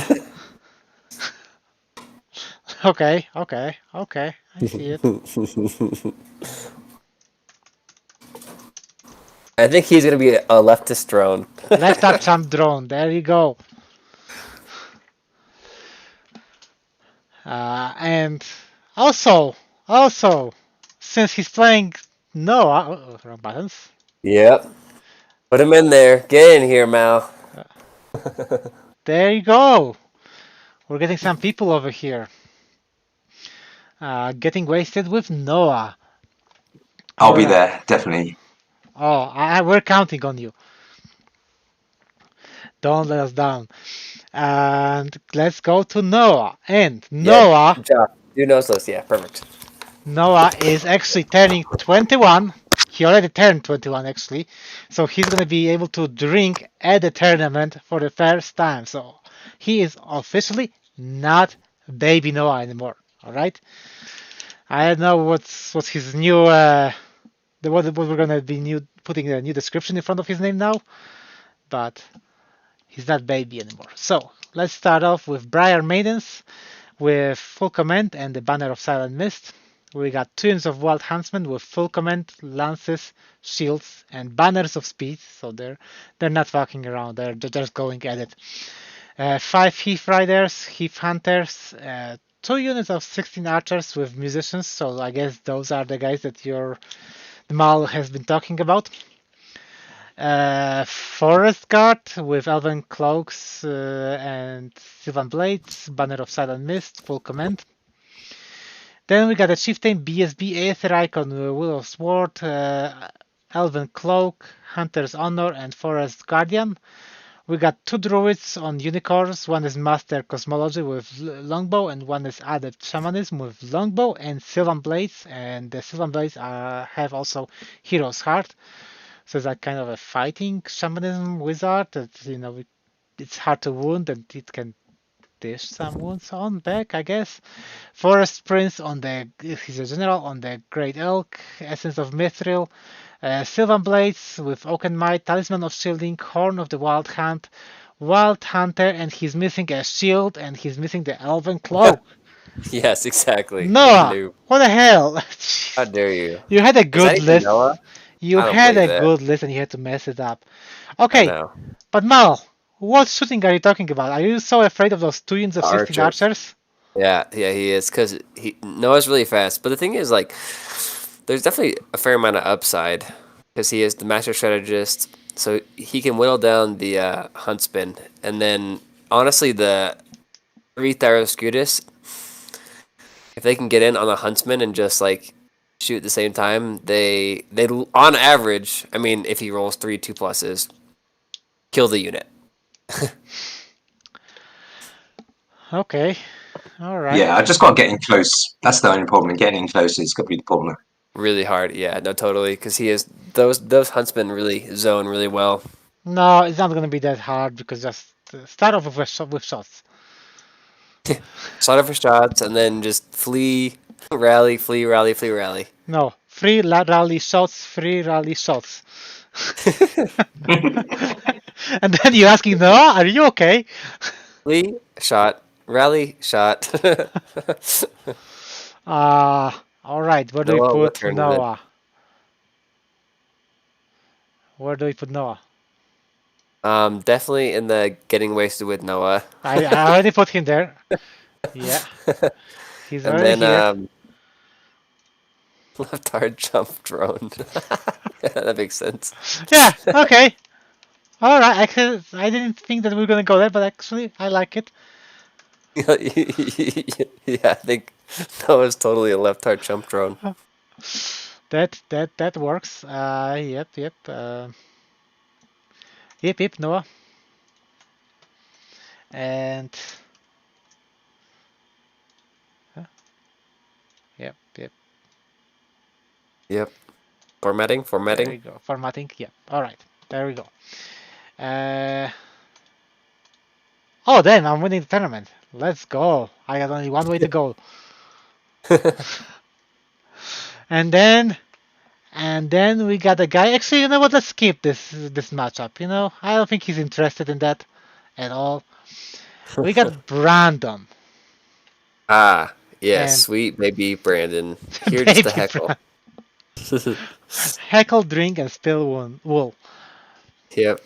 okay, I see it. I think he's gonna be a leftist drone. Left up some drone. There you go. And also, since he's playing Noah, wrong buttons. Yep. Put him in there. Get in here, Mal. Uh, there you go. We're getting some people over here. Getting wasted with Noah. I'll All be right. there definitely. Oh, we're counting on you. Don't let us down. And let's go to Noah. And Yeah. Noah, Job. Do nose list. Yeah. Perfect. Noah is actually turning 21. He already turned 21 actually. So he's going to be able to drink at the tournament for the first time. So he is officially not baby Noah anymore. All right. I don't know what's his new what we're gonna be new putting a new description in front of his name now, but he's not baby anymore. So let's start off with Briar Maidens with full command and the Banner of Silent Mist. We got Tunes of Wild Huntsmen with full command, lances, shields, and banners of speed. So they're not fucking around. They're just going at it. 5 Heath Riders, Heath Hunters, 2 units of 16 archers with musicians. So I guess those are the guys that your Mal has been talking about. Forest Guard with Elven Cloaks and Sylvan Blades, Banner of Silent Mist, full command. Then we got a Chieftain BSB Aether Icon, Will of Sword, Elven Cloak, Hunter's Honor, and Forest Guardian. We got 2 druids on unicorns. One is master cosmology with longbow, and one is adept shamanism with longbow and sylvan blades. And the sylvan blades have also hero's heart, so it's like kind of a fighting shamanism wizard that it's hard to wound and it can dish some wounds on back, I guess. Forest Prince on the he's a general on the Great Elk, Essence of Mithril, Sylvan Blades with Oaken Might, Talisman of Shielding, Horn of the Wild Hunt, Wild Hunter, and he's missing a shield and he's missing the Elven Claw. Yes, exactly. What a Noah, noob. what the hell? How dare you? You had a Is that good even list. Noah? You I don't had believe a it. good list and you had to mess it up. I Okay, know. but Mal, what shooting are you talking about? Are you so afraid of those 2 units of 16 Archers. archers? Yeah, he is because Noah's really fast. But the thing is, like, there's definitely a fair amount of upside because he is the master strategist, so he can whittle down the huntsman, and then honestly, the 3 Thyroskudis, if they can get in on the huntsman and just like shoot at the same time, they on average, I mean, if he rolls 3 2+s, kill the unit. Okay, all right. Yeah, I just got getting close. That's the only problem. Getting in close is going to be the problem. Really hard, yeah, no, totally, because he is those huntsmen really zone really well. No, it's not going to be that hard because just start off with shots. Start up for shots and then just flee, rally, flee, rally, flee, rally. No, free rally shots, free rally shots. And then you're asking, no, are you okay? Flee, shot, rally, shot. All right. Where do we Noah, what put turn is it? Noah? Where do we put Noah? Definitely in the getting wasted with Noah. I already put him there. Yeah, he's And already then here. left hard jump drone. Yeah, that makes sense. Yeah. Okay. All right. I didn't think that we were gonna go there, but actually, I like it. Yeah, I think Noah's totally a left hard jump drone. That works. Yep. Yep. Noah. And yep. Yep. Formatting. There we go. Formatting. Yeah. All right. There we go. Oh, damn! I'm winning the tournament. Let's go. I got only one way to go. And then we got a guy. Actually, you know what? Let's skip this matchup. I don't think he's interested in that at all. We got Brandon Ah, yes, and sweet baby Brandon. Here just to baby heckle. heckle, drink, and spill wool. Yep.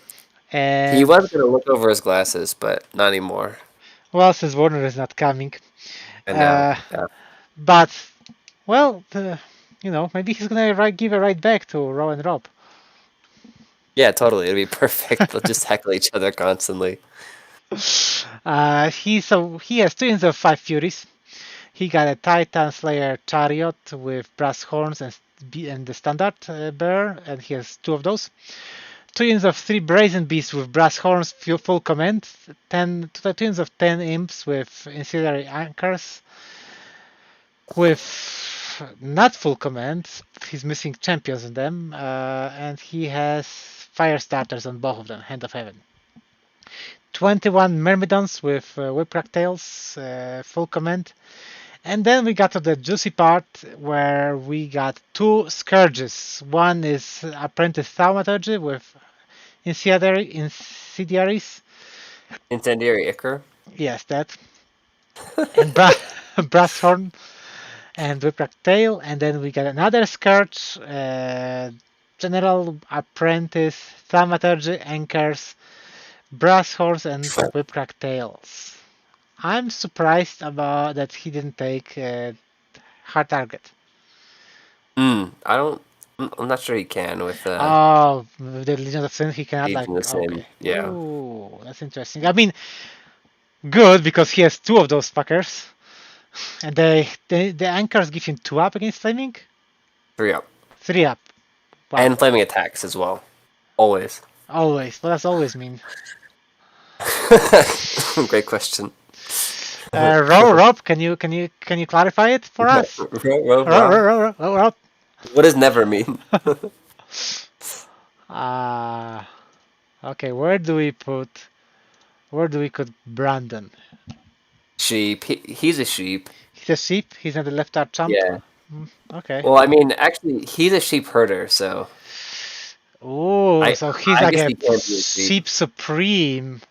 He And was gonna look over his glasses, but not anymore. well, since Warner is not coming, I know. uh, Yeah. but well, maybe he's gonna give a right back to Row and Rob. Yeah, totally. It'd be perfect. They'll just heckle each other constantly. He has 2 units of 5 Furies. He got a Titan Slayer Chariot with brass horns and the standard bear, and he has 2 of those. 2 units of 3 Brazen Beasts with brass horns, full command. 2 units of 10 Imps with ancillary anchors. With not full command, he's missing champions in them, and he has fire starters on both of them, Hand of Heaven. 21 Myrmidons with Whipcrack Tails, full command. And then we got to the juicy part where we got 2 Scourges. One is Apprentice Thaumaturgy with Incendiaries. Incendiary Ichor. Yes, that. And Brasshorn and Whipcrack Tail. And then we got another Scourge, General Apprentice Thaumaturgy, Anchors, Brass Horns, and Whipcrack Tails. I'm surprised about that he didn't take hard target. I don't. I'm not sure he can with Oh, with the Legion of Sin, he cannot Legion of Sin. Okay. Yeah. Oh, that's interesting. I mean, good because he has 2 of those fuckers, and the anchors give him 2 up against flaming, 3 up. 3 up. Wow. And flaming attacks as well. Always. Always. What does always mean? Great question. Rob, can you clarify it for us? Rob. What does never mean? Uh, okay, where do we put Brandon? Sheep. He's a sheep. He's a sheep. He's not a left arm chump. Yeah. Okay. Well, I mean, actually, he's a sheep herder, so Oh, I so he's I like guess a he can't be a sheep. sheep supreme.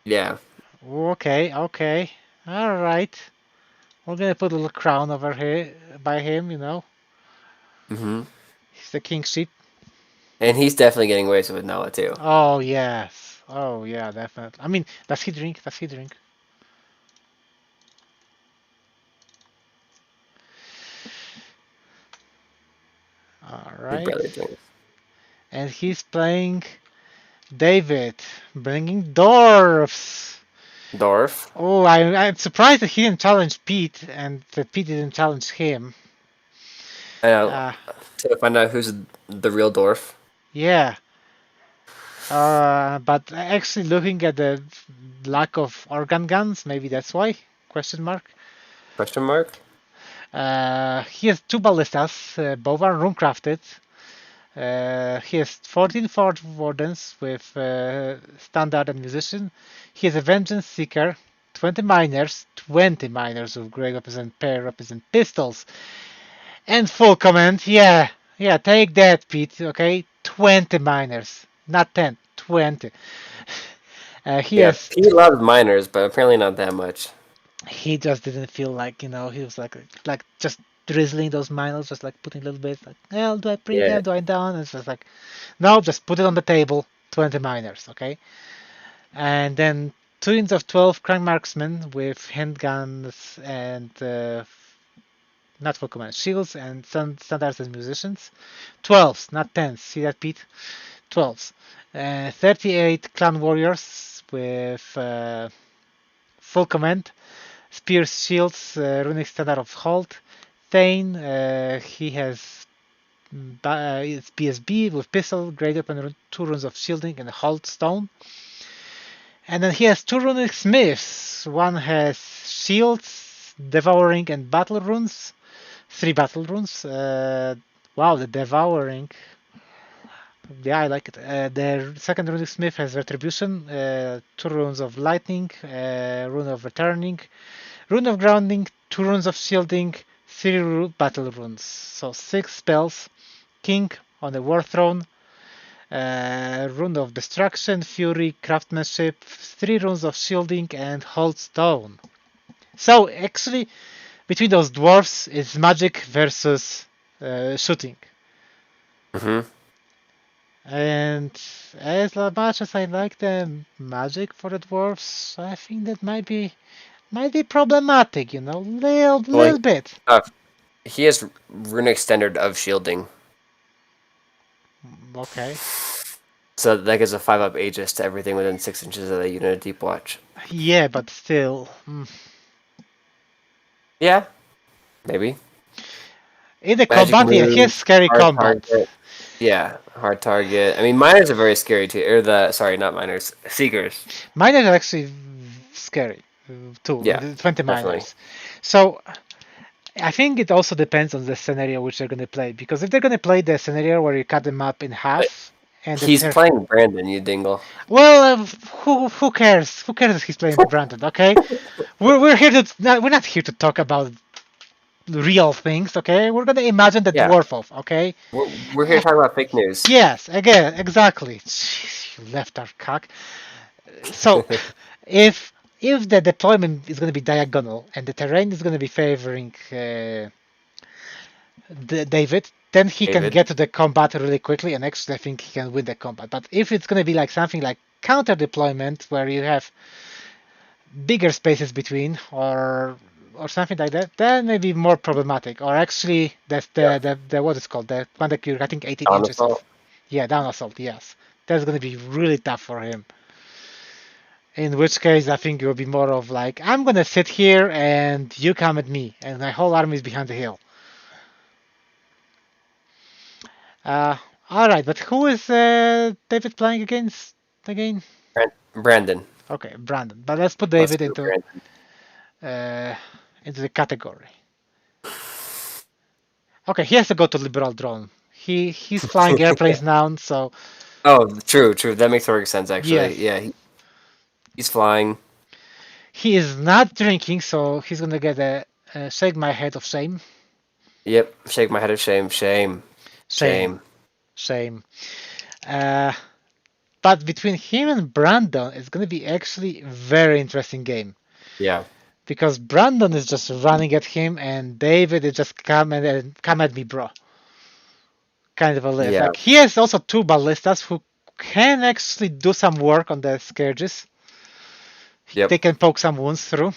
Yeah. Okay, okay. All right. We're gonna put a little crown over here by him, Hmm. He's the king sheep. And he's definitely getting away with Noah too. Oh yes. Oh yeah, definitely. I mean, does he drink? Does he drink? All His right. brother drinks. And he's playing David, bringing dwarfs. Dorf. Oh, I'm surprised that he didn't challenge Pete and that Pete didn't challenge him. I know. Uh, To find out who's the real dwarf. yeah. But actually looking at the lack of organ guns, maybe that's why? Question mark. Question mark. He has two ballistas, both are room crafted. He has 14 Fort Wardens with Standard and Musician. He has a Vengeance Seeker, 20 miners with great weapons and pair represent pistols. And full command, yeah, take that, Pete, okay? 20 miners, not 10, 20. He Yeah, has, Pete loves miners, but apparently not that much. he just didn't feel like, he was like just drizzling those miners, just like putting a little bit, like, well, do I bring Yeah. them, do I down? And it's just like, no, just put it on the table, 20 miners, okay? And then 2 units of 12 crank marksmen with handguns and not full command shields and standards as musicians. 12s, not 10s. See that, Pete? 12s. 38 clan warriors with full command, spears, shields, runic standard of hold. Thane, he has it's BSB with pistol, great weapon, 2 runes of shielding and hold stone. And then he has 2 runic smiths. One has shields, devouring, and battle runes. 3 battle runes. Wow, the devouring. Yeah, I like it. The second runic smith has retribution, 2 runes of lightning, rune of returning, rune of grounding, 2 runes of shielding, 3 battle runes. So 6 spells. King on the war throne, rune of destruction, fury, craftsmanship, 3 runes of shielding, and hold stone. So actually, between those dwarfs, it's magic versus shooting. Hmm. And as much as I like the magic for the dwarfs, I think that might be problematic, Well, little bit. uh, he has runic standard of shielding, Okay. so that gives a 5-up Aegis to everything within 6 inches of the unit of Deep Watch. Yeah, but still, Yeah, maybe. in the Magic combat, yeah, he has move, scary hard combat. target. Yeah, hard target. I mean, miners are very scary too. Or sorry, not miners, seekers. Miners are actually scary too, Yeah, with the 20 definitely. miners. So I think it also depends on the scenario which they're going to play. Because if they're going to play the scenario where you cut them up in But half, and he's playing Brandon, you dingle. well, who cares? Who cares if he's playing Brandon? Okay, we're here to we're not here to talk about real things. Okay, we're gonna imagine the Yeah, dwarf of. Okay, we're here talking about fake news. yes, again, exactly. Jeez, you left our cock. So, if the deployment is going to be diagonal and the terrain is going to be favoring David, then he can David, get to the combat really quickly, and actually, I think he can win the combat. But if it's going to be like something like counter deployment, where you have bigger spaces between, or something like that, that may be more problematic. Or actually, that's yeah, the what is called the one that you're cutting 18 on inches assault. of. Yeah, down assault. Yes, that's going to be really tough for him. In which case, I think it will be more of like, I'm gonna sit here and you come at me, and my whole army is behind the hill. Uh, all right, but who is David playing against again? Brandon. Okay, Brandon. But let's put Let's David go, Brandon. uh, into the category. Okay, he has to go to liberal drone. He's flying airplanes now, so Oh, true, true. That makes perfect sense, yes. actually. Yeah, he's flying. He is not drinking, so he's gonna get a shake my head of shame. Yep. Shake my head of shame. Shame. Shame. Shame. Shame. Uh, but between him and Brandon, it's gonna be actually a very interesting game. Yeah. Because Brandon is just running at him, and David is just come at me, bro. Kind of a list. Yeah. Like he has also two ballistas who can actually do some work on the scourges. Yep. They can poke some wounds through.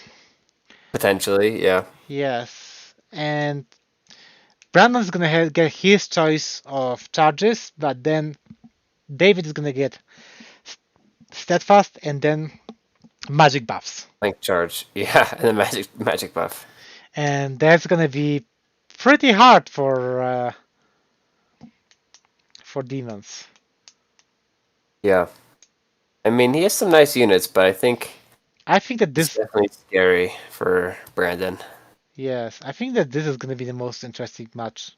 Potentially. Yeah. Yes, and Brandon's gonna get his choice of charges, but then David is gonna get steadfast and then magic buffs, Link charge. Yeah. And the magic buff. and that's gonna be pretty hard for demons. Yeah. I mean, he has some nice units, but I think I think that it's this, definitely scary for Brandon. yes, I think that this is gonna be the most interesting match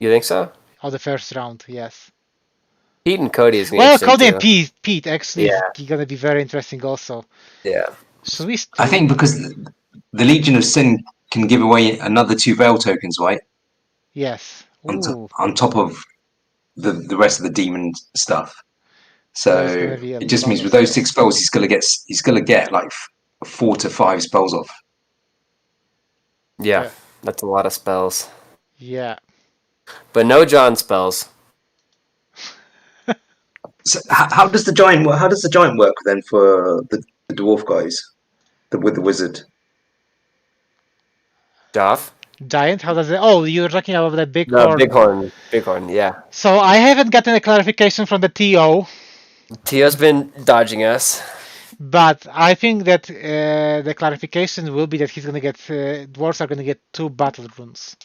You think so? of the first round. Yes. Pete and Cody is gonna be Well, interesting Cody and too. Pete actually is Yeah. gonna be very interesting also. Yeah. Should we I think because the Legion of Sin can give away another 2 veil tokens, right? Yes. On, Ooh, on top of the rest of the demon stuff. there's So gonna be a it just lot means of with those spells. 6 spells, he's gonna get like 4 to 5 spells off. Yeah. Yeah. That's a lot of spells, Yeah. but no John spells. So how does the giant work? How does the giant work then for the dwarf guys? With the wizard. Joff? Giant, how does it? Oh, you're talking about the No, Bighorn. Bighorn. Bighorn. Yeah. So I haven't gotten a clarification from the TO, Tio's been dodging us. but I think that the clarification will be that he's gonna get dwarves are gonna get 2 battle runes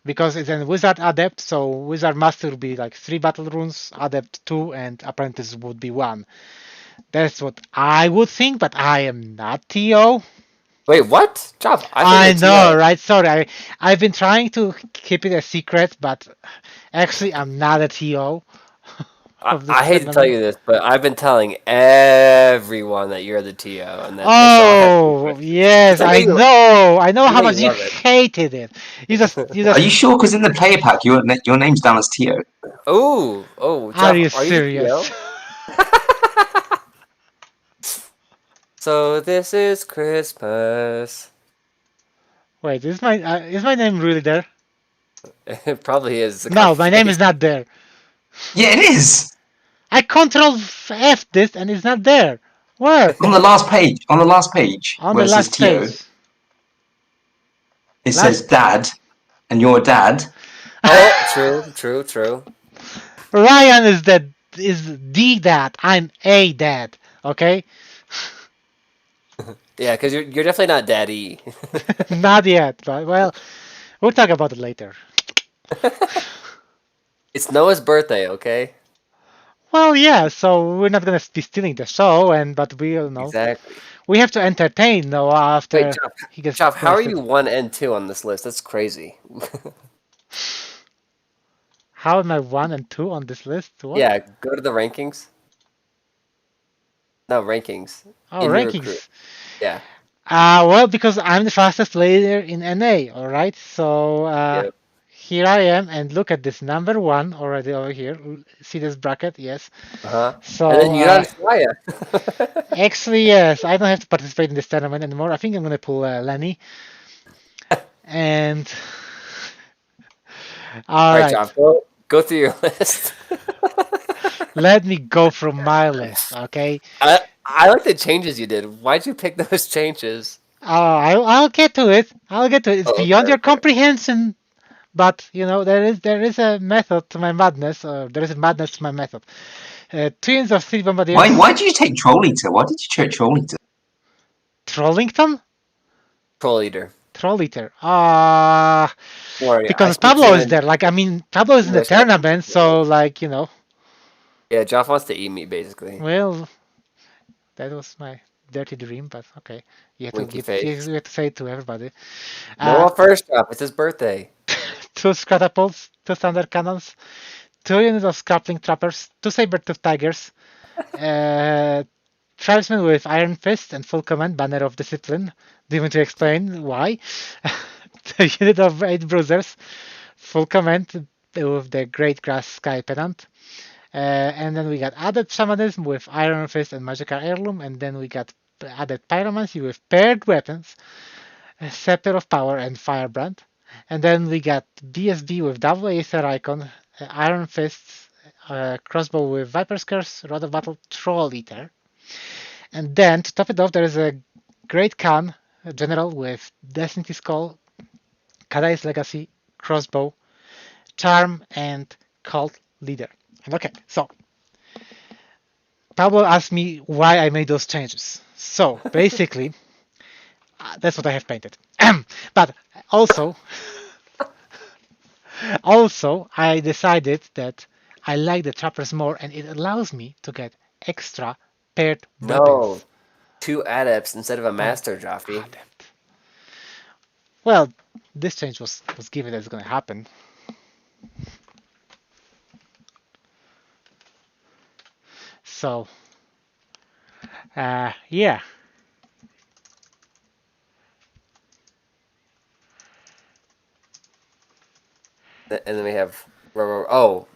because it's a wizard adept. So wizard master would be like 3 battle runes, adept 2, and apprentice would be 1. That's what I would think, but I am not TO. Wait, what? Joff? I thought you I were know, Tio. right? Sorry, I've been trying to keep it a secret, but actually I'm not a TO of this I hate to tell tournament. you this, but I've been telling everyone that you're the TO and that this all has Oh, secrets. yes, Because I know I how know you much you love it. hated it. You Are you just, sure? Because in the player pack, your name's down as Tio. Oh, are you Joff, are you the serious? TO? So this is Christmas. Wait, is my name really there? It probably is. The No, copy my name paste. is not there. Yeah, it is. I control F this and it's not there. Where? On the last page. On the last page On where the it says last Tio, page. it says Last. Dad, and you're Dad. Oh, true, true, true. Ryan is the dad. I'm a dad. Okay, Yeah, because you're definitely not Daddy. not yet, but well, we'll talk about it later. It's Noah's birthday, okay? Well, yeah. So we're not gonna be stealing the show, and but we know Exactly. we have to entertain Noah Wait, after Joff, he gets Joff, how are roasted. you 1 and 2 on this list? That's crazy. How am I 1 and 2 on this list? What? Yeah, go to the rankings. No, rankings. Oh, In your recruit. rankings. Yeah. Well, because I'm the fastest player in NA. All right. So Yep. here I am, and look at this number 1 already over here. See this bracket? Yes. Uh-huh. And then So you got Saya. actually, yes, I don't have to participate in this tournament anymore. I think I'm gonna pull Lenny. And all Alright, right, Joff, go through your list. let me go from my list. Okay. I like the changes you did. Why'd you pick those changes? I'll get to it. I'll get to it. It's Oh, beyond okay, your okay. comprehension. But you know there is a method to my madness. There is a madness to my method. Twins of 3 bombardiers. Why did you take Troll Eater? Why did you take Troll Eater? Trollington. Troll Eater. Troll eater. Don't worry, I Because spooked Pablo him is in there. Like I mean, Pablo is in the English. I spooked tournament, him in so English. like you know. Yeah, Joff wants to eat me, basically. Well, That was my dirty dream, but okay. Winky You face. have to say it to everybody. Uh, Noah first drop. It's his birthday. two catapults, two thunder cannons, two units of scarpling trappers, two saber-tooth tigers, uh, tribesmen with iron fist and full command, banner of discipline. Do you want to explain why? The unit of 8 bruisers, full command with the great grass sky pennant. And then we got added shamanism with iron fist and magical heirloom, and then we got added pyromancy with paired weapons, scepter of power and firebrand. And then we got BSB with double aether icon, iron fists, crossbow with viper's curse, rod of battle, troll eater. And then to top it off, there is a great Khan general with destiny skull, Kadai's legacy, crossbow, charm, and cult leader. And okay, so Pablo asked me why I made those changes. So basically, that's what I have painted. But also, I decided that I like the trappers more, and it allows me to get extra paired No, weapons. 2 adepts instead of a Oh, master, Joffy. adept. Well, this change was given that it's going to happen. So, yeah. And then we have oh,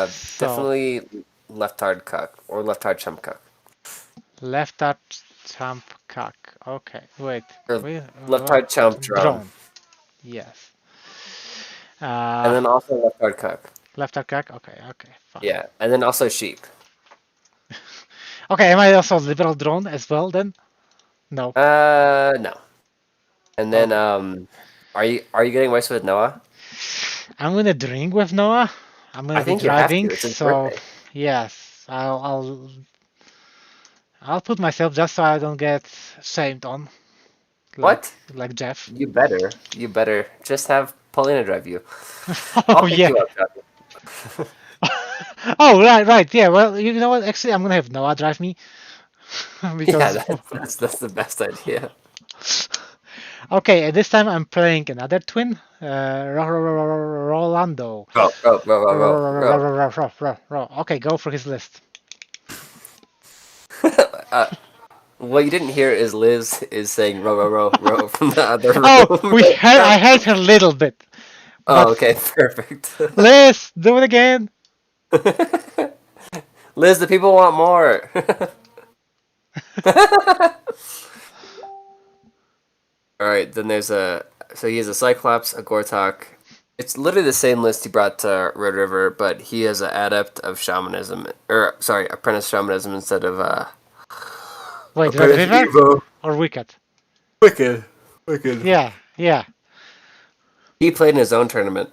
So, definitely left hard cuck or left hard chump cuck left up trump cock. Okay, wait. or Wait. left hard chump drone, Drone. Yes. and Uh, then also left hard cuck. left up cock. Okay, okay, fine. Yeah, and then also sheep. Okay, am I also liberal drone as well then? No. No. And then Okay. are you getting wasted with Noah? I'm gonna drink with Noah. I'm gonna I be think you have to. driving, It's his so birthday. yes, I'll put myself just so I don't get shamed on What? like Jeff. You better just have Paulina drive you. Oh I'll pick yeah. you up, Joffy. Oh right. Yeah. Well, you know what? Actually, I'm gonna have Noah drive me Yeah, because that's the best idea. okay. At this time, I'm playing another twin, Rolando. Go. Okay, go for his list. What you didn't hear is Liz is saying row from the other Oh, room. I heard her a little bit, Oh, but okay, perfect. Liz, do it again. Liz, the people want more. All right, then so he has a Cyclops, a Gortok. It's literally the same list he brought to Red River, but he has an adept of shamanism, or sorry, apprentice shamanism instead of Wait, Red apprentice River Evo. or Wicked? Wicked, wicked. Yeah, yeah. He played in his own tournament.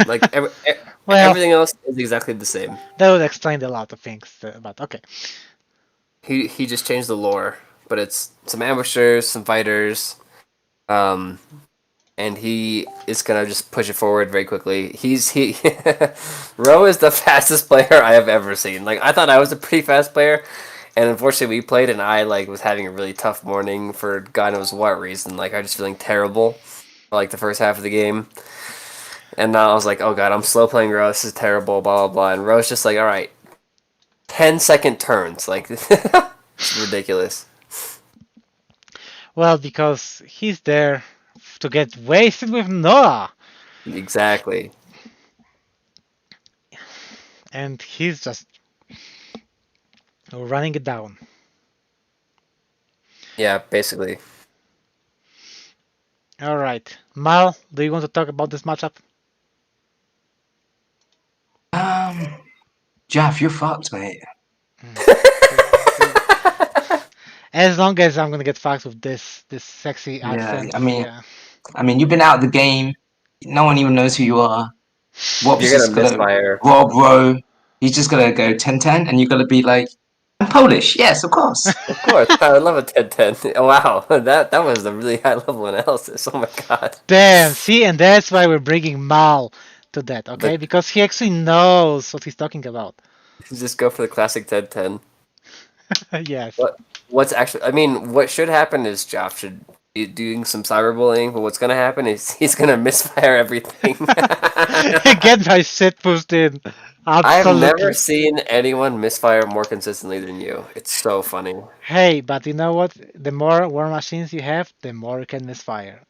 Like Well, everything else is exactly the same. that would explain a lot of things, but okay. He just changed the lore, but it's some ambushers, some fighters, um, and he is gonna just push it forward very quickly. He Ro is the fastest player I have ever seen. Like I thought I was a pretty fast player, and unfortunately we played and I like was having a really tough morning for God knows what reason. Like I was just feeling terrible, for, like the first half of the game, and now I was like, oh god, I'm slow playing Ro. This is terrible. Blah blah blah. And Ro's just like, all right, 10-second turns. Like it's ridiculous. Well, because he's there to get wasted with Noah, Exactly. and he's just running it down. Yeah, basically. All right, Mal, do you want to talk about this matchup? Jeff, you're fucked, mate. As long as I'm gonna get fucked with this sexy Yeah, accent, I mean, yeah. you've been out of the game. No one even knows who you are. Rob's You're just gonna gonna misfire. Rob Rowe. He's just gonna go 10-10, and you're gonna be like, I'm Polish. Yes, of course. Of course, I would love a 10-10. Oh, wow, that was a really high level analysis. Oh my god. Damn, see, and that's why we're bringing Mal to that, okay? The Because he actually knows what he's talking about. just go for the classic 10-10. Yes. What's actually? I mean, what should happen is Joff should be doing some cyberbullying, but what's gonna happen is he's gonna misfire everything. Get my shit pushed in. I've never Absolutely. seen anyone misfire more consistently than you. It's so funny. Hey, but you know what? The more war machines you have, the more you can misfire.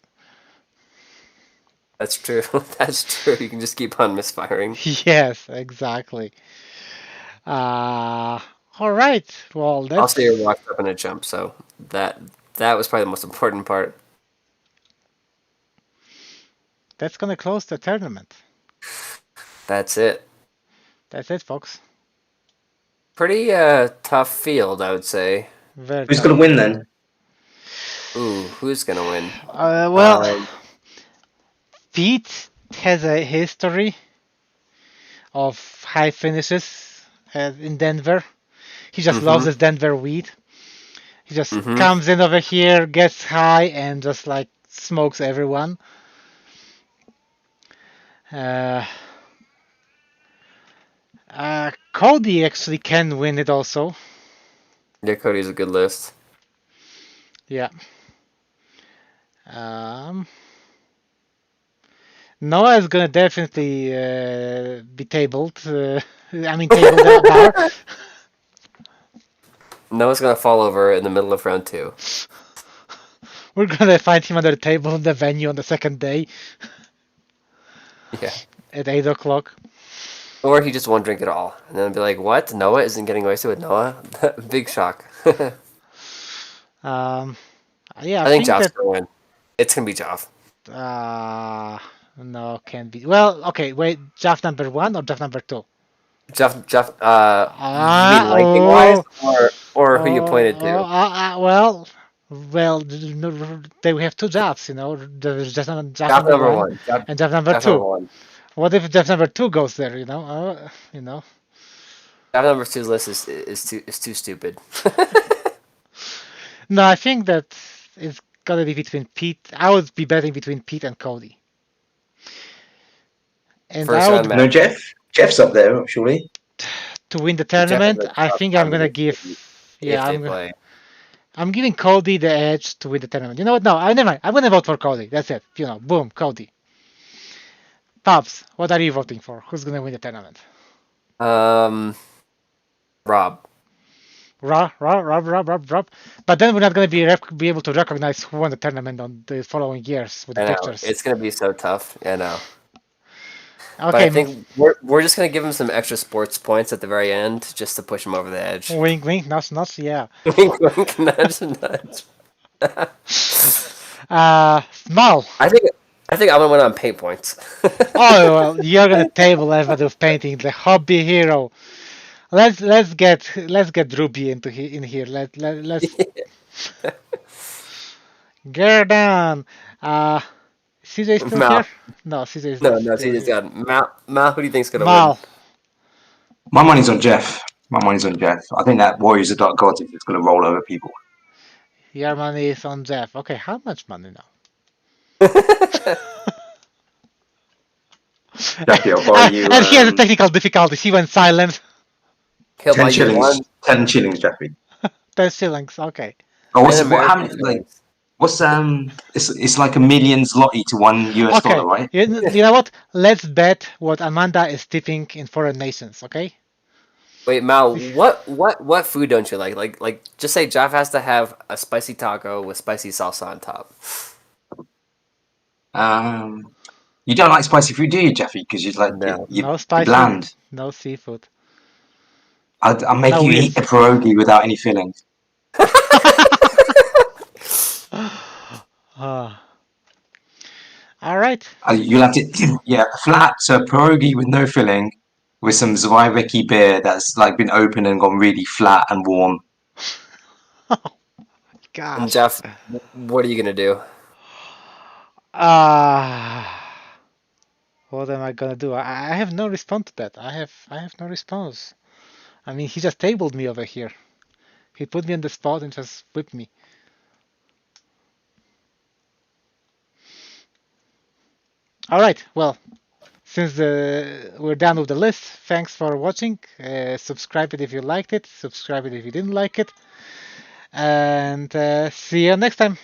That's true. That's true. You can just keep on misfiring. Yes, exactly. Uh, all right. Well, Also, you're that's walked up in a jump, so that that was probably the most important part. that's gonna close the tournament. That's it. That's it, folks. Pretty tough field, I would say. Very Who's going tough. to win then? Ooh, who's gonna win? Well, Um, Pete has a history of high finishes in Denver. He just loves mm-hmm, his Denver weed. He just mm-hmm. comes in over here, gets high, and just like smokes everyone. Uh, Cody actually can win it also. Yeah, Cody's a good list. Yeah. Um, Noah is gonna definitely be tabled. I mean, tabled that bar. Noah's gonna fall over in the middle of round two. We're gonna find him under the table in the venue on the second day Yeah. at 8 o'clock. Or he just won't drink at all. And then be like, what? Noah isn't getting wasted with Noah? Big shock. I Um, yeah, I think think Joff's that gonna win. It's gonna be Joff. uh, no, can't be. Well, okay, wait, draft number one or draft number two? Joff, you mean Ah, ranking wise, oh, or who you pointed to? well, they we have two drafts, you know. There's draft Joff number number one one. Joff, and draft number Joff number two. one. What if draft number two goes there? You know, you know. Joff number two's list is too stupid. No, I think that it's gotta be between Pete. I would be betting between Pete and Cody, and First I round would No, match. Jeff. Jeff's up there, surely. to win the Jeff is tournament. a I tough think I'm gonna give. combination Yeah, if they play. I'm giving Cody the edge to win the tournament. You know what? No, I never mind. I'm gonna vote for Cody. That's it. You know, boom, Cody. Pops, what are you voting for? Who's gonna win the tournament? Um, Rob. Rob. But then we're not gonna be able to recognize who won the tournament on the following years with the I know pictures. it's gonna be so tough. I know, but I Okay, think we're just gonna give him some extra sports points at the very end just to push him over the edge. wink, wink, nudge, yeah. Wink, wink, nudge, nudge. Small. I think I think I'm gonna win on paint points. Oh well, you're gonna table everybody with painting the hobby hero. Let's get Ruby in here. Let's get down. CJ still here? Mal, No, CJ is no, not no, still CJ's here. got it. Mal. Who do you think's gonna win? Mal. My money's on Jeff. My money's on Jeff. I think that Warriors of Dark Gods is just going to roll over people. Your money is on Jeff. Okay, how much money now? Jeffy, I'll buy you And he has a technical difficulty. He went silent. He'll buy 10 you shillings. one 10 shillings, Jeffy. 10 shillings. Okay. Oh, in what? How American many? Like, shillings. what's It's like a million zloty to $1, Okay. right? You know what? Let's bet what Amanda is tipping in foreign nations. Okay. Wait, Mal, what food don't you like? Like, just say Jeff has to have a spicy taco with spicy salsa on top. You don't like spicy food, do you, Jeffy? Because No. No you're spicy. bland. No seafood. I'll make No you weird. eat a pierogi without any fillings. Ah. All right. You'll have to, yeah, flat, so a pierogi with no filling, with some Zwijwicki beer that's like been opened and gone really flat and warm. Oh And gosh. Jeff, what are you gonna do? Ah. What am I gonna do? I have no response to that. I have no response. I mean, he just tabled me over here. He put me on the spot and just whipped me. All right. Well, since we're done with the list, thanks for watching. Subscribe it if you liked it. Subscribe it if you didn't like it. And see you next time.